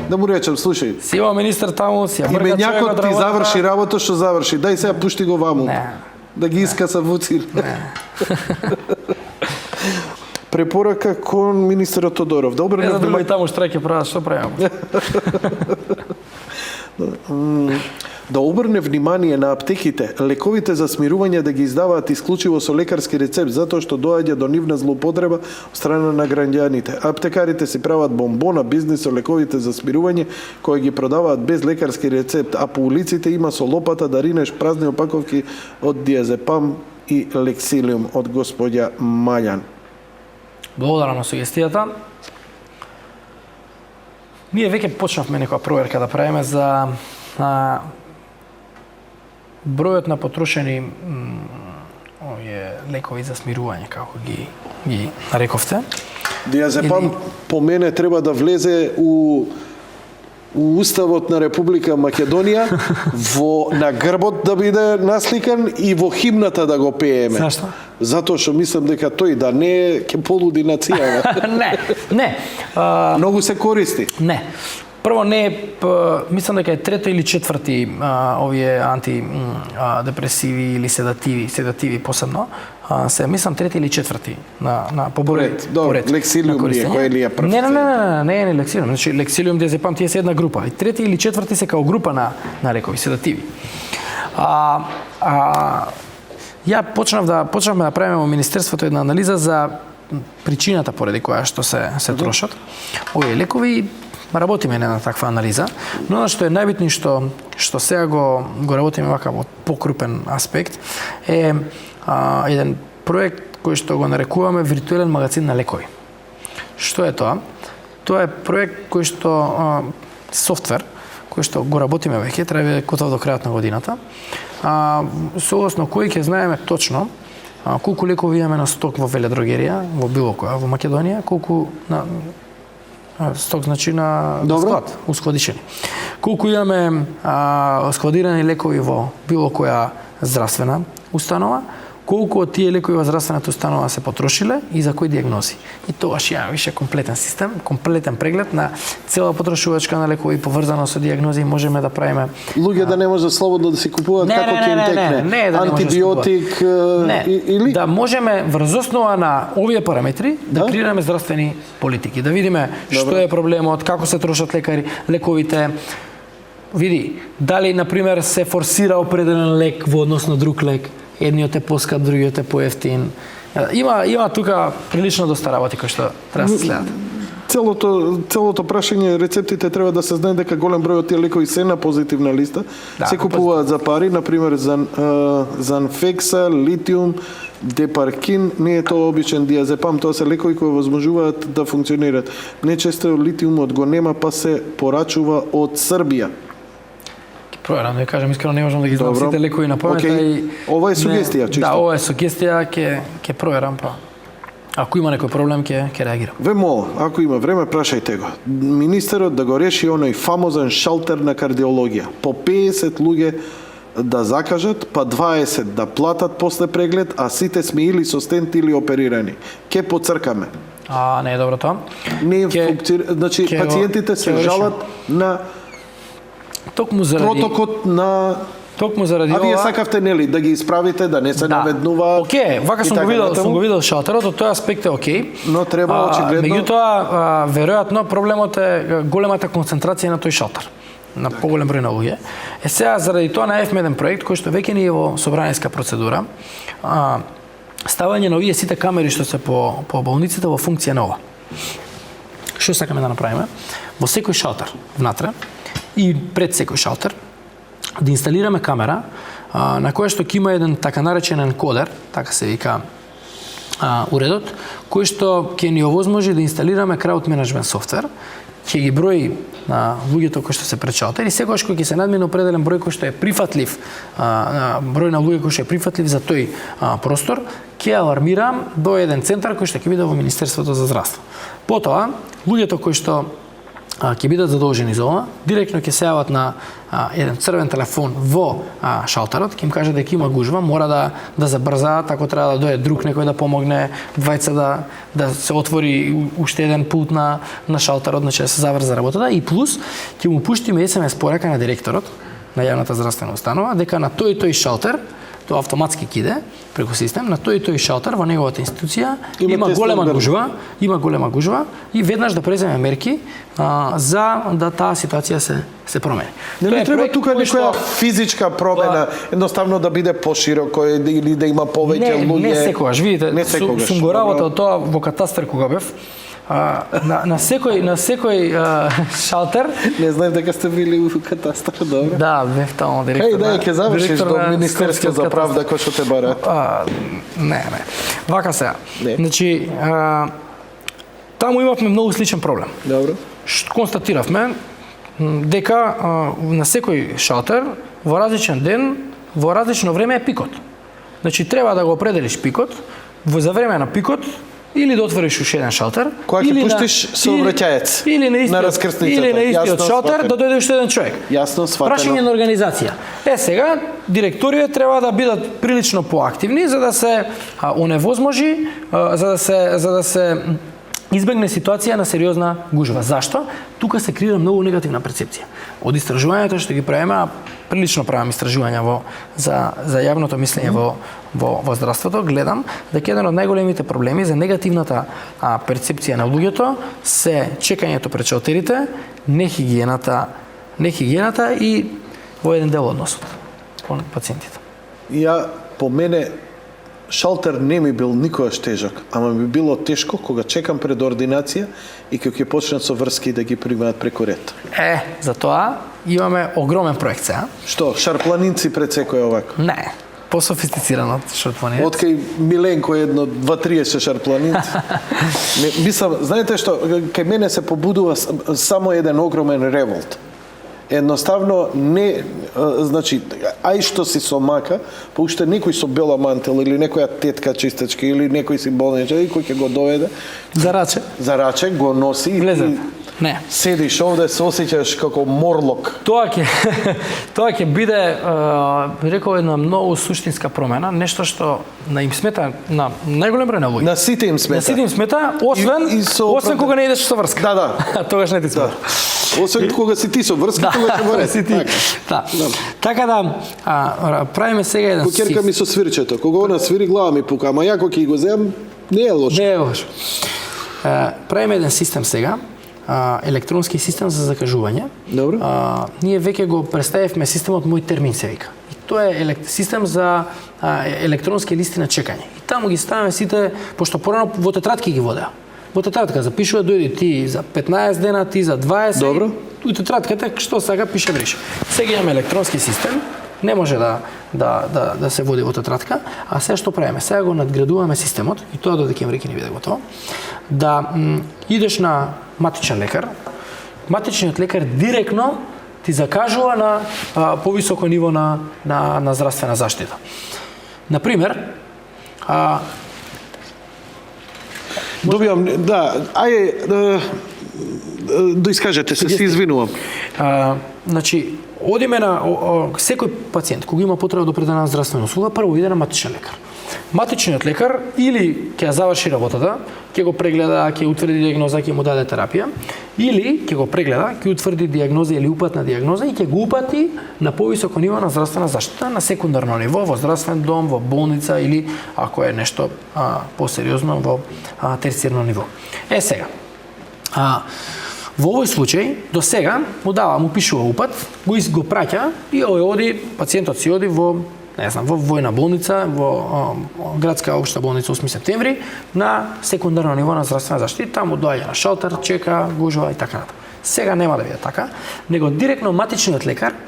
Да му речам, слушај. Си има министер таму, си ја брга човекот ти заврши работа што заврши. Дај сега пушти го ваму. Да ги искаса вуцир. Препорака кон министерот Тодоров. Да обрне внимание. Таму штрајке прават, што правиме? Да обрне внимание на аптеките, лековите за смирување да ги издаваат исклучиво со лекарски рецепт, затоа што доаѓа до нивна злоупотреба од страна на граѓаните. Аптекарите си прават бомбона бизнис со лековите за смирување, кои ги продаваат без лекарски рецепт, а по улиците има со лопата да ринеш празни опаковки од диазепам и лексилиум од господја Мајан. Благодарам на сугестијата. Ние веќе почнавме некоја проверка да правиме за бројот на потрошени лекови за смирување, како ги нарековте. Диазепам по мене треба да влезе у у Уставот на Република Македонија на грбот да биде насликан и во химната да го пееме. Зашто? Затоа што мислам дека тој да не е ќе полуди нацијава. Не. Многу се користи. Не. Прво мислам дека е трети или четврти овие антидепресиви или седативи посебно. Се мислам трети или четврти на поборед. Добро, лексилиум е кој ли е прв? Не е лексилиум. Значи лексилиум, диазепам, тие се една група. И трети или четврти се као група на лекови, седативи. Ја почнавме да правиме во Министерството една анализа за причината поради која што се трошат овие лекови. Работиме на една таква анализа, но она што е најбитно што сега го работиме вака во покрупен аспект е еден проект кој што го нарекуваме виртуелен магазин на лекови. Што е тоа? Тоа е проект кој што софтвер кој што го работиме веќе, треба да биде готов до крајот на годината. Согласно кој ќе знаеме точно колку лекови имаме на сток во веледрогерија, во било која, во Македонија, колку на сток значи на склад, ускладишени. Колку имаме складирани лекови во било која здравствена установа, колку од тие лекови во здравствената установа се потрошиле и за кои диагнози. И тогаш имаме више комплетен систем, комплетен преглед на цела потрошувачка на лекови поврзано со диагнози и можеме да правиме луѓе да не може слободно да си купуваат како ќе им текне. Не, да антибиотик или да можеме врз основа на овие параметри да креираме здравствени политики, да видиме што е проблемот, како се трошат лековите. Види, дали на пример се форсира определен лек во однос на друг лек. Едниот е поскап, другиот е поевтин. Има тука прилично доста работи кои што треба да се следат. Целото прашање, рецептите треба да се знае дека голем број од тие лекови се на позитивна листа. Се купуваат за пари, на пример Занфекса, литиум, депаркин, не е тоа обичен диазепам, тоа се лекови кои возможуваат да функционираат. Нечесто литиумот го нема, па се порачува од Србија. Проверам, да кажам искрено, не можам да ги знам сите лекови на памет. Ова е сугестија, чисто. Да, ова е сугестија, ќе проверам, па. Ако има некој проблем, ќе реагирам. Вемо, ако има време, прашајте го. Министерот да го реши оној фамозен шалтер на кардиологија. По 50 луѓе да закажат, па 20 да платат после преглед, а сите сме или со стент или оперирани. Ке поцркаме. Не е добро тоа. Не функцира, значи пациентите се жалат на токму заради протокот на заради а вие сакавте нели да ги исправите, да не се наведнуваат. Океј, вака сум го видел шалтерот, од тој аспект е океј. Но треба очигледно. Меѓутоа, веројатно проблемот е големата концентрација на тој шалтер, на поголем број на луѓе. Сега заради тоа најавме еден проект кој што веќе ни е во собраниска процедура. Ставање на овие сите камери што се по болниците во функција нова. Што сакаме да направиме? Во секој шалтер внатре и пред секој шалтер да инсталираме камера на која што ќе има еден така наречен енкодер, така се вика уредот, кој што ќе ни овозможи да инсталираме крајот менеджмент софтвер, ќе ги брои на луѓето кои што се пред шалтер и секогаш кога ќе се надмине определен број кој што е прифатлив, број на луѓе кој што е прифатлив за тој простор, ќе алармира до еден центар кој што ќе биде во Министерството за здравство. Потоа, луѓето кои што ќе бидат задолжени за ова, директно ќе се јават на еден црвен телефон во шалтерот, ќе им каже дека има гужва, мора да забрзаат, ако треба да дојде друг некој да помогне, двајца да се отвори уште еден пулт на шалтерот, значи да се заврза работата и плюс ќе му пуштиме SMS порака на директорот на јавната здравствена установа дека на тој шалтер тоа автоматски ќе иде преку систем, на тој шалтер во неговата институција има голема гужва и веднаш да преземе мерки за да таа ситуација се промени. Не треба тука некоја физичка промена, едноставно да биде пошироко или да има повеќе луѓе. Не секогаш, видите, сум го работел тоа во катастар кога бев. На секој шалтер. Не знаев дека сте били во катастар, добро. Да, бев таму директор. Дај ќе завршиш до Министерство за правда кој што те барат. Не. Вака сега. Значи, таму имавме многу сличен проблем. Добро. Што констатиравме дека на секој шалтер во различен ден, во различно време е пикот. Значи треба да го определиш пикот, за време на пикот или да отвориш уште еден шалтер, Кога ќе или пуштиш сообраќаец или на на истиот, раскрсницата. или на истиот Јасно шалтер сватено. да дојде уште еден човек. Јасно сватено. Прашање на организација. Сега директорите треба да бидат прилично поактивни за да се оневозможи, за да се избегне ситуација на сериозна гужва. Зашто? Тука се крира многу негативна перцепција. Од истражувањето што ги правиме, а прилично правам истражувања за јавното мислење во здравството, гледам дека еден од најголемите проблеми за негативната перцепција на луѓето се чекањето пред шалтерите, нехигиената и во еден дел односот кон пациентите. По мене шалтер не ми бил никогаш тежок, ама ми било тешко кога чекам пред ординација и кога ќе почнат со врски да ги примаат преку ред. За тоа имаме огромен проект сега. Што, шарпланинци пред секој овако? Не, пософистицирано од шарпланинци. Откај Миленко 2-30 шарпланинци. Мислам, знаете што, кај мене се побудува само еден огромен револт. Едноставно не, значи, ај што си со мака, па уште некој со бела мантела или некоја тетка чистачка или некој си болничар и кој ќе го доведе за раче го носи и Влезете. Не. седиш овде, се осеќаш како морлок. Тоа ќе биде, би рекол, една многу суштинска промена, нешто што им смета на најголем број на луѓе. На сите им смета. На сите им смета, освен кога не идеш со врска. Да. Тогаш не ти смета. Освен кога си ти со врска, тогаш ќе варе. си ти. Така да, правиме сега еден Кукерка ми со свирчето. Кога она свири, глава ми пука, ама јако ќе го земам, не е лошо. Не е лошо. Правиме еден систем сега, електронски систем за закажување. Добро. Ние веќе го представивме системот Мој термин се вика. И тоа е систем за електронски листи на чекање. И таму ги ставаме сите, пошто порано во тетрадки ги водеа. Во тетрадка запишува, дојди ти за 15 дена, ти за 20. Добро. У тетрадката што сега пише брише. Сега имаме електронски систем, не може да се води во тетрадка, а сега што правиме? Сега го надградуваме системот и тоа до декември ќе ни биде готово. Да идеш на матичен лекар, матичниот лекар директно ти закажува на повисоко ниво на здравствена заштита. Например, Добивам, да искажете се, се извинувам. Значи, одиме на секој пациент кога има потреба да определена здравствена услуга, прво иде на матичен лекар. Матичниот лекар или ќе ја заврши работата, ќе го прегледа, ќе утврди дијагноза, ќе му даде терапија, или ќе го прегледа, ќе утврди дијагноза или упатна дијагноза и ќе го упати на повисоко ниво на здравствена заштита, на секундарно ниво, во здравствен дом, во болница или ако е нешто посериозно во терцијерно ниво. Сега, во овој случај, до сега му пишува упат, го праќа и оди, пациентот си оди во војна болница, во градска општа болница 8 септември, на секундарно ниво на здравствена заштита, таму доаѓа на шалтер, чека, гужва и така натаму. Сега нема да биде така, него директно матичниот лекар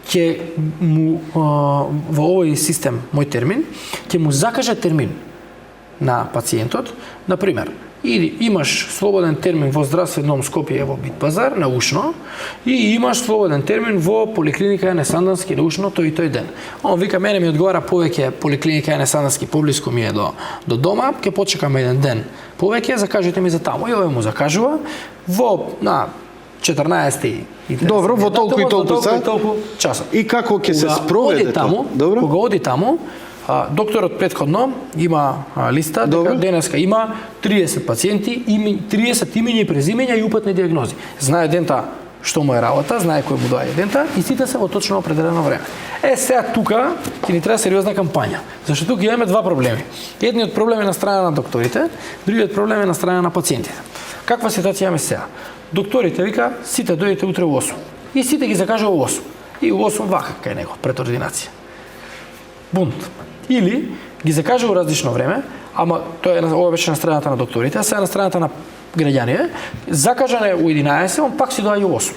ќе му во овој систем Мој термин, ќе му закаже термин на пациентот, на пример, или имаш слободен термин во здравствен дом Скопје во Бит пазар на ушно и имаш слободен термин во поликлиника Јане Сандански на ушно тој и тој ден. Он вика, мене ми одговара повеќе поликлиника Јане Сандански, поблиску ми е до дома, ќе почекам еден ден повеќе, закажете ми за таму. И овој му закажува во 14 и Добро, во толку и толку часот. И како ќе се спроведе тоа? Кога оди таму, докторот претходно има листа, дека денеска има 30 пациенти, 30 имиња и презимења и упатни дијагнози. Знае дента што му е работа, знае кој му доаѓа дента и сите се во точно определено време. Сега тука ќе ни треба сериозна кампања, зашто тука имаме два проблеми. Едниот проблем е на страна на докторите, другиот проблем е на страна на пациентите. Каква ситуација имаме сега? Докторите вика, сите дојдете утре во 8. И сите ги закажува во 8. И во 8 вака кај него пред ординација. Бунт. Или ги закажа во различно време, ама тоа е ова беше на страната на докторите, а сега на страната на граѓаните, закажане у 11, он пак си доаѓа во 8.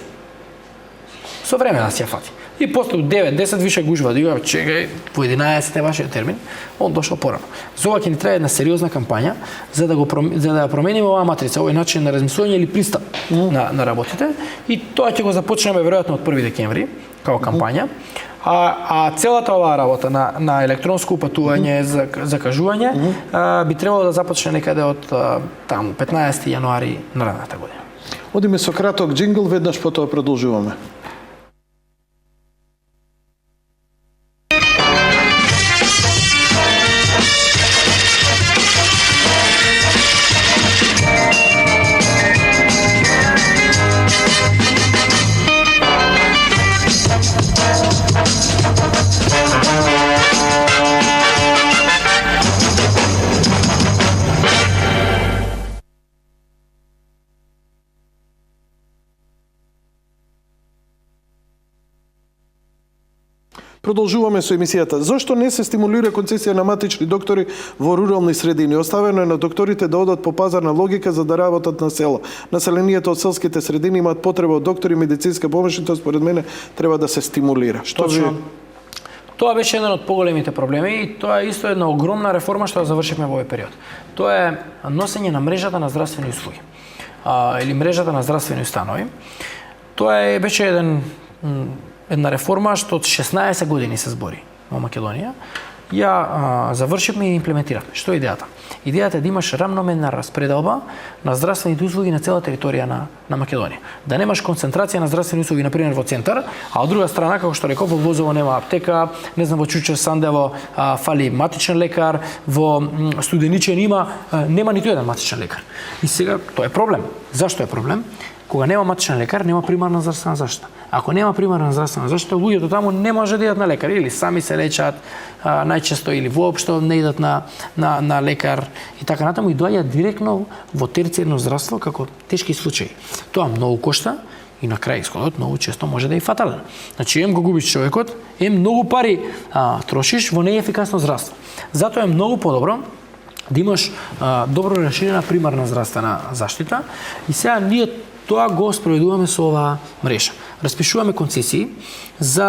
Со време да си ја фати. И после 9-10 више гужва, да чекај, во 11 е вашиот термин, он дошол порано. За ова ќе ни треба една сериозна кампања за да ја промениме оваа матрица, овој начин на размислување или пристап на работите, и тоа ќе го започнеме веројатно од 1 декември, као кампања. А целата оваа работа на електронско упатување, закажување, би требало да започне некаде од таму 15 јануари наредната година. Одиме со краток джингл, веднаш потоа продолжуваме. Продолжуваме со емисијата. Зошто не се стимулира концесија на матични доктори во рурални средини? Оставено е на докторите да одат по пазарна логика за да работат на село. Населението од селските средини имаат потреба од доктори и медицинска помош и тоа според мене треба да се стимулира. Што ви... Тоа беше еден од поголемите проблеми и тоа е исто една огромна реформа што ја завршивме во овој период. Тоа е носење на мрежата на здравствени услуги или мрежата на здравствени установи. Тоа беше една реформа што од 16 години се збори во Македонија. Ја завршивме и имплементиравме. Што е идејата? Идејата е да имаш рамномерна распределба на здравствените услуги на цела територија на Македонија. Да немаш концентрација на здравствени услуги, например, во центар, а од друга страна, како што реков, во Возово нема аптека, не знам, во Чучер Сандево фали матичен лекар, во Студеничен нема ниту еден матичен лекар. И сега тоа е проблем. Зашто е проблем? Кога нема матичен лекар, нема примарна здравствена заштита. Ако нема примарна здравствена заштита, луѓето таму не може да идат на лекар или сами се лечат најчесто или воопшто не идат на лекар и така натаму и доаѓаат директно во терцијерно здравство како тешки случаи. Тоа многу кошта и на крај исходот многу често може да е фатален. Значи, го губиш човекот, многу пари трошиш во неефикасно здравство. Затоа е многу подобро да имаш добро расширена примарна здравствена заштита и сега ние тоа го спроведуваме со оваа мрежа. Распишуваме концесии за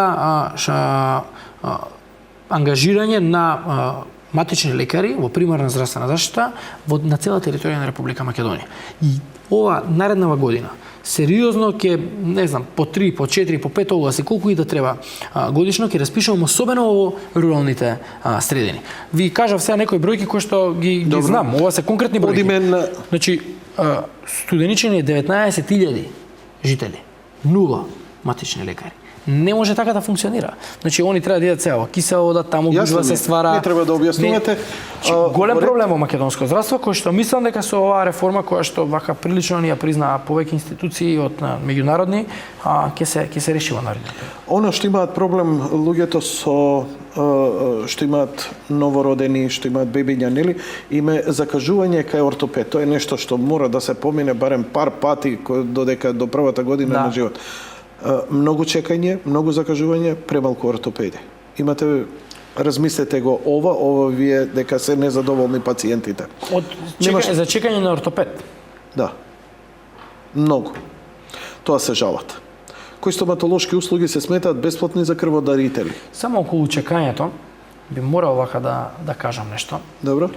ангажирање на матични лекари во примарна здравствена заштита на цела територија на Република Македонија. И ова нареднава година сериозно ќе, не знам, по 3, по 4, по 5 огласи, колку и да треба годишно, ќе распишуваме особено во руралните средини. Ви кажав сега некои бројки кои што ги знам, ова се конкретни бројки. Значи, Студеничен е 19.000 жители, 0 матични лекари. Не може така да функционира. Значи, они треба да идат сега во Кисело, да таму гужва се ствара. Не треба да објаснувате. Голем проблем во македонско здравство, кој што мислам дека со оваа реформа, која што вака прилично ни ја признаа повеќе институции од меѓународни, ќе се реши во наредните. Оно што имаат проблем луѓето што имаат новородени, што имаат бебиња, нели, име закажување кај ортопед. Тоа е нешто што мора да се помине барем пар пати додека до првата година на живот. Многу чекање, многу закажување, премалку ортопеди. Размислете го ова вие дека се незадоволни пациентите. За чекање на ортопед? Да. Многу. Тоа се жалат. Кои стоматолошки услуги се сметаат бесплатни за крводарители? Само околу чекањето би морал вака да кажам нешто. Добро.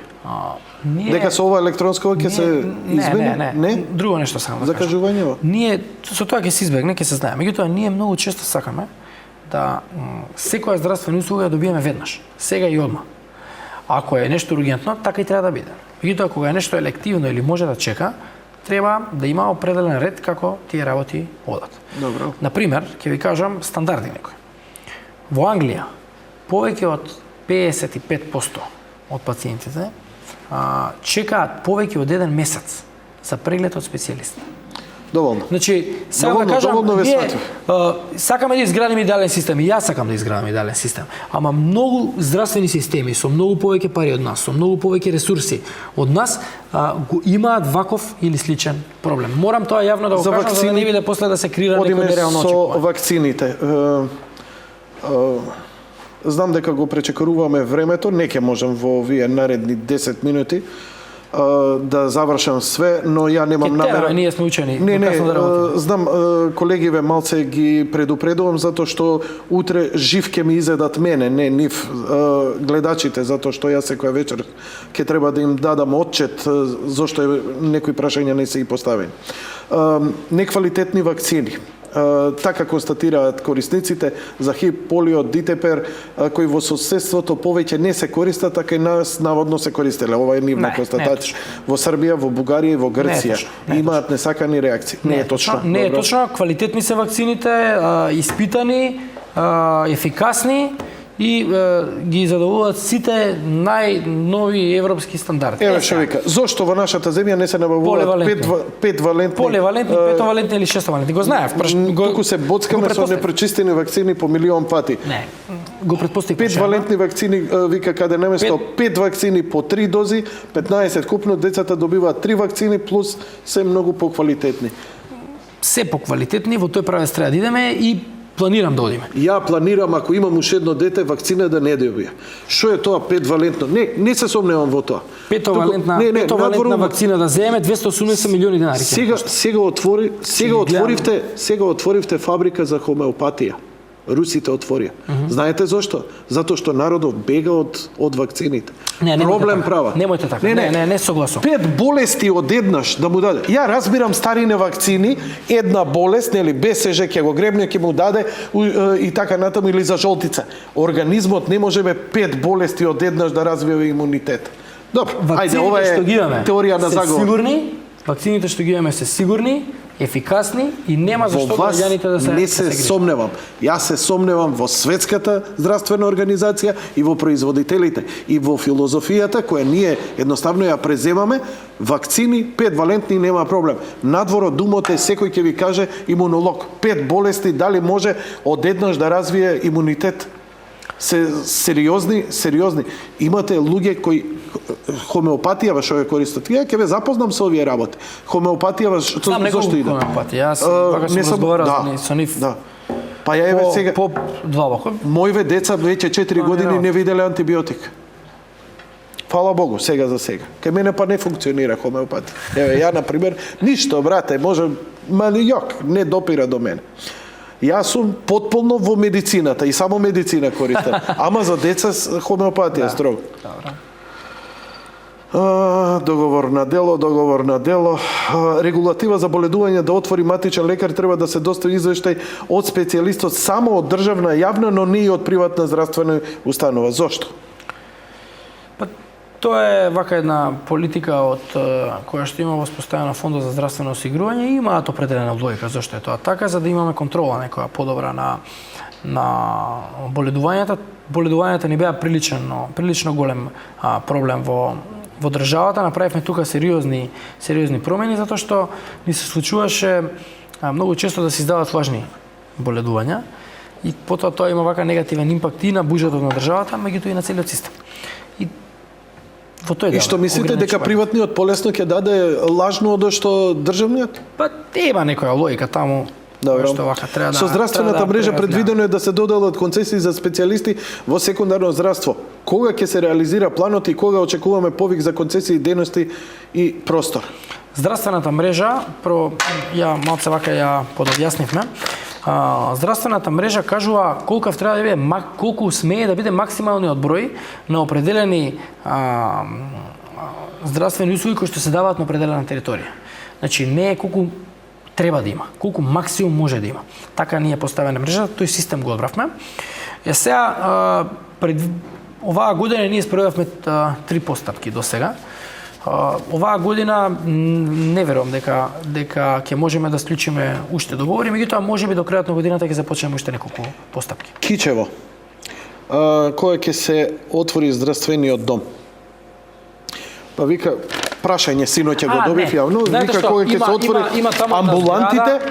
Дека со ова електронско ќе се избегне? Не. Друго нешто сакам да кажам. Закажувањево? Ние со тоа ќе се избегне, ќе се знае. Меѓутоа ние многу често сакаме да секоја здравствена услуга ја добиеме веднаш, сега и одма. Ако е нешто ургентно, така и треба да биде. Меѓутоа кога е нешто елективно или може да чека, треба да има определен ред како тие работи одат. Добро. Например, ќе ви кажам стандарди некои. Во Англија повеќе од 55% од пациентите чекаат повеќе од 1 месец за преглед од специјалист. Доволно. Значи, сакам да кажам, сакаме да изградиме идеален систем, и јас сакам да изградам идеален систем, ама многу здравствени системи со многу повеќе пари од нас, со многу повеќе ресурси од нас, имаат ваков или сличен проблем. Морам тоа јавно да го кажам, за да не биде после да се крира некој нереално очекување. Со вакцините. Знам дека го пречекоруваме времето, не ќе можам во овие наредни 10 минути да завршам све, но ја немам намера. Ние сме учени. Не, знам, колегиве малце ги предупредувам затоа што утре жив ќе ми изедат мене, не нив гледачите, затоа што јас секоја вечер ќе треба да им дадам отчет зошто некои прашања не се и поставени. Неквалитетни вакцини. така констатираат корисниците за ХИВ, полио, дитепер, кои во соседството повеќе не се користат, така и нас наводно се користеле. Ова е нивна констатација. Во Србија, во Бугарија и во Грција имаат несакани реакции. Не е точно. Не е точно. Квалитетни се вакцините, испитани, ефикасни и ги задоволуваат сите најнови европски стандарди. Еве што вика, зошто во нашата земја не се набавуваат петвалентни петовалентни или шестовалентни? Го знаев. Туку се боцкаме со непречистени вакцини по милион пати. Не, го предпоставив. Петвалентни вакцини, вика, каде наместо 5 вакцини по 3 дози, 15 купно, децата добиваат 3 вакцини плюс се многу поквалитетни. Се поквалитетни, во тој правец треба да идеме и планирам да одиме. Ја планирам, ако имам уште едно дете, вакцина да не добија. Што е тоа петвалентно? Не се сомневам во тоа. Петовалентна вакцина да земе 280 милиони денари. Сега отворивте фабрика за хомеопатија. Русите отворија. Знаете зошто? Затоа што народот бега од вакцините. Проблем права. Немојте така. Не согласувам. 5 болести одеднаш да му даде. Ја разбирам старине вакцини, една болест, нели БСЖ ќе го гребне, ќе му даде и така натаму, или за жолтица. Организмот не можеме 5 болести одеднаш да развива имунитет. Добро, ајде, ова е теорија на заговор. Вакцините што ги имаме се сигурни, ефикасни и нема зашто граѓаните да се не се сомневам. Јас се сомневам во Светската здравствена организација и во производителите и во филозофијата која ние едноставно ја преземаме. Вакцини 5 валентни нема проблем. Надвор од думот е секој ќе ви каже имунолог 5 болести дали може одеднаш да развие имунитет. Сериозни. Имате луѓе кои хомеопатија што ја користат. Ја ќе ве запознам со овие работи. Хомеопатија зошто иде? Хомеопатија. Јас пака сум разговарал со нив. Да. Па ја еве сега по длабоко. Мојве деца веќе 4 години не виделе антибиотик. Фала Богу, сега за сега. Кај мене па не функционира хомеопатија. Еве ја на пример ништо брате, може не допира до мене. Јас сум потполно во медицината и само медицина користам. Ама за деца хомеопатија строго. Договор на дело. Регулатива за боледување да отвори матичен лекар треба да се достави извештај од специјалистот само од државна јавна, но не и од приватна здравствена установа. Зошто? Тоа е вака една политика од која што има воспоставено Фондот за здравствено осигурување и имаат определена логика зашто е тоа така, за да имаме контрола некоја подобра на боледувањата. Боледувањата ни беа прилично голем проблем во државата. Направивме тука сериозни промени затоа што ни се случуваше многу често да се издаваат лажни боледувања и потоа тоа има вака негативен импакт и на буџетот на државата, меѓутоа и на целиот систем. И што мислите дека приватниот полесно ќе даде лажно од што државниот? Па има некоја логика таму. Што вака треба да. Со здравствената мрежа предвидено е да се доделат концесии за специјалисти во секундарно здравство. Кога ќе се реализира планот и кога очекуваме повик за концесии, дейности и простор? Здравствената мрежа, ја малце вака ја подобјаснивме. Здравствената мрежа кажува колку треба да биде, колку смее да биде максималниот број на определени здравствени услуги кои што се даваат на определена територија. Значи не е колку треба да има, колку максимум може да има. Така ние поставена мрежата, тој систем го одбравме. Сега оваа година ние спроведавме 3 постапки до сега. Оваа година не верувам дека ќе можеме да склучиме уште договори, меѓутоа можеби до крајот на годината ќе започнеме уште неколку постапки. Кичево. Кога ќе се отвори здравствениот дом? Па вика прашање синоќа го добив јавно, вика кога ќе се отвори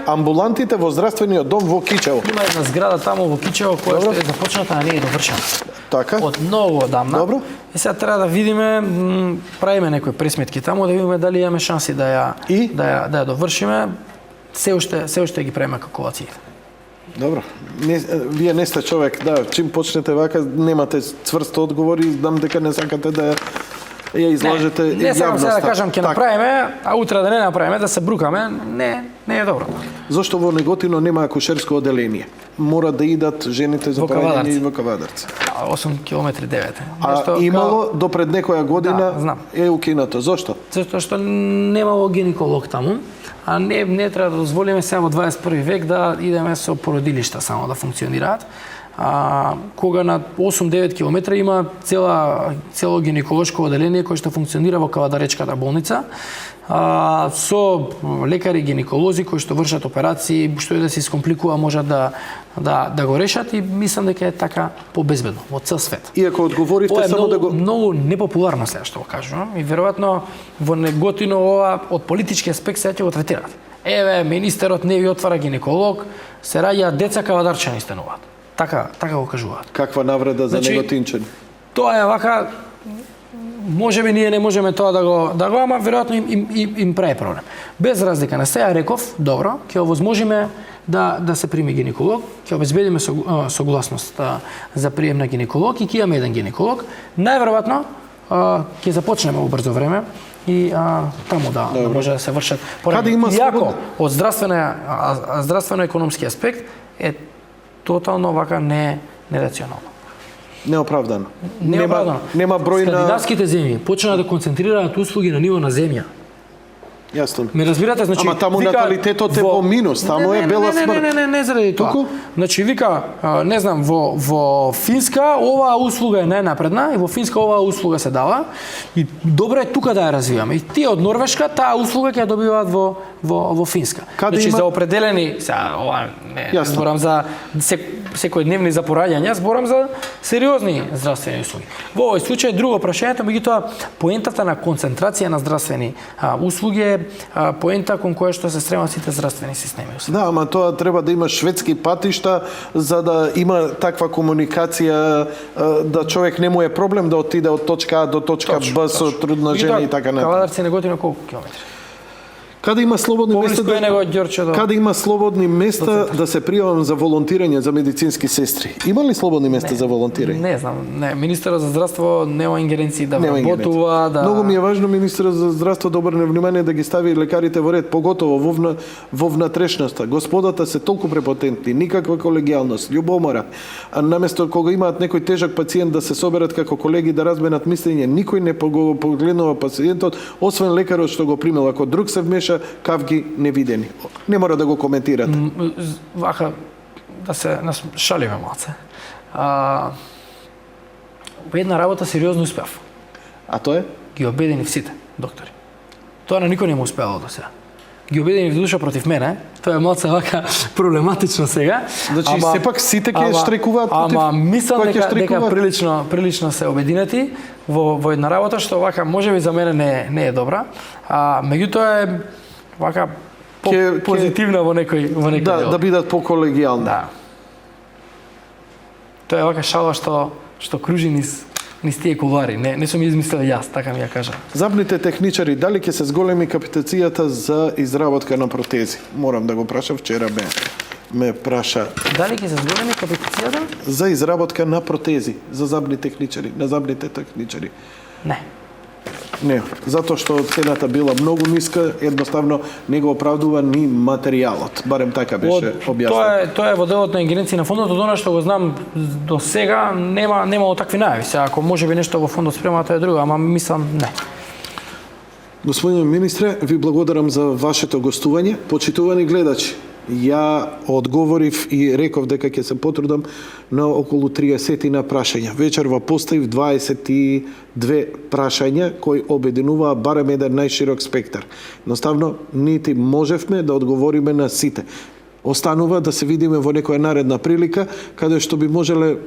амбулантите во здравствениот дом во Кичево. Има една зграда таму во Кичево која што е започната, а не е довршена. Така? Од многу одамна. Добро. И сега треба да видиме, правиме некои пресметки таму да видиме дали имаме шанси да ја довршиме. Се уште ги правиме калкулациите. Добро. Вие не сте човек, чим почнете вака, немате цврст одговор и знам дека не сакате да ја излажете јавноста. Не сакам сега да кажам ќе направиме, а утре да не направиме, да се брукаме, не е добро. Зошто во Неготино нема акушерско оделение? мора да идат жените за Во парање Кавадарци. и во Кавадарци. 8 км 9. А имало до пред некоја година Да, знам. е укинато. Зошто? Затоа што немало гинеколог таму, а не треба да дозволиме сега во 21 век да идеме со породилишта само да функционираат. Кога на 8-9 км има цело гинеколошко оделение кое што функционира во Кавадаречката болница, со лекари, гинеколози кои што вршат операции, што и да се искомпликува можат да го решат и мислам дека е така побезбедно во цел свет. Иако одговоривте Ова е само да го многу непопуларно сега што го кажувам и веројатно во неготино ова од политички аспект сега ќе го третираат. Еве, министерот не ви отвара гинеколог, се раѓаат деца кавадарчани стануваат. Така го кажуваат. каква навреда за Значи, неготинчани. Тоа е вака, можеби ние не можеме тоа да го ама веројатно им прави проблем. Без разлика на сега реков, добро, ќе овозможиме да се прими гинеколог, ќе обезбедиме согласност за прием на гинеколог и ќе имаме еден гинеколог. Најверојатно ќе започнеме во брзо време и таму да може да се вршат Каде има Иако од здравствено-економски аспект е тотално вака нерационално. Неоправдано. Неоправдано. Нема број на Скандинавските земји почнаа да концентрираат услуги на ниво на земја. Јасно. Ме разбирате, значи Ама таму наталитетот е во минус, таму е бела смрт. Не заради тоа. Туку? Значи вика, не знам, во Финска оваа услуга е најнапредна и во Финска оваа услуга се дава и добро е тука да ја развиваме. И тие од Норвешка таа услуга ќе ја добиваат во Финска. Каде Значи има- за определени, сега ова не Јасно. зборам за секојдневни за пораѓања, зборам за сериозни здравствени услуги. Во овој случај друго прашањето, меѓутоа поентата на концентрација на здравствени услуги е поента кон која што се стремат сите здравствени системи. Да, ама тоа треба да има шведски патишта за да има таква комуникација да човек не му е проблем да отиде од точка А до точка Б со трудна жена и така натаму. Кавадарци неготино колку километри? Каде има слободни места Поблиску е него од Ѓорче до... Каде има слободни места да се пријавам за волонтирање за медицински сестри? Има ли слободни места за волонтирање? Не знам, министерот за здравство нема ингеренции да Нема работува, да... Многу ми е важно министерот за здравство да обрне внимание да ги стави лекарите во ред, поготово во внатрешноста. Господата се толку препотентни, никаква колегијалност, љубомора. А наместо кога имаат некој тежок пациент да се соберат како колеги да разменат мислење, никој не погледнува пациентот, освен лекарот што го примил. Ако друг се вмеша, кавги невидени. Не мора да го коментирате. Вака, да се шалиме малце. Во една работа сериозно успеав. А тоа е? Ги обединив сите доктори. Тоа на никој не му успеало до сега. Ги обединив душа против мене. Тоа е малце вака проблематично сега. Значи, сепак сите ќе штрекуваат против... Ама мислам Кој ќе дека штрекува? прилично се обединети во една работа што вака можеби за мене не е добра, меѓутоа е вака позитивна во некој дел. Да бидат поколегијални. Да. Тоа е вака шала што кружи низ тие кулуари. Не сум измислил јас, така ми ја кажа. Забните техничари, дали ќе се зголеми капацитетот за изработка на протези? Морам да го прашам, вчера ме праша Дали ќе се зголеми капацитетот? за изработка на протези за забни техничари, на забните техничари. Не. Не, затоа што цената била многу ниска, едноставно не го оправдува ни материјалот. Барем така беше објаснето. Тоа е во делот на ингеренција на фондот, од она што го знам до сега немало такви најави. Сега ако можеби нешто во фондот спрема, тоа е друго, ама мислам не. Господин министре, ви благодарам за вашето гостување. Почитувани гледачи, ја одговорив и реков дека ќе се потрудам на околу 30 на прашања. Вечерва поставив 22 прашања кои обединуваа барем еден најширок спектар. Едноставно, нити можевме да одговориме на сите. Останува да се видиме во некоја наредна прилика, каде што би можеле,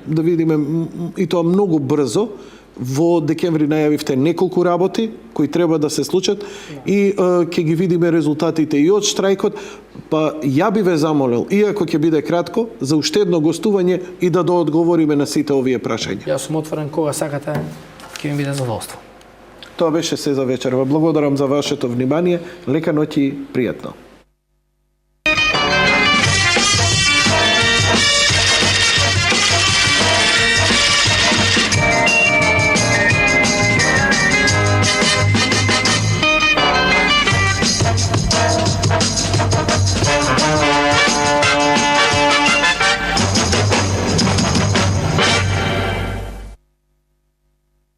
да видиме и тоа многу брзо. Во декември најавивте неколку работи кои треба да се случат и ќе ги видиме резултатите и од штрајкот, па ја би ве замолил, иако ќе биде кратко, за уште едно гостување и да доодговориме на сите овие прашања. Јас сум отворен кога сакате, ќе ми биде задоволство. Тоа беше се за вечерва. Благодарам за вашето внимание. Лека ноќ и пријатно.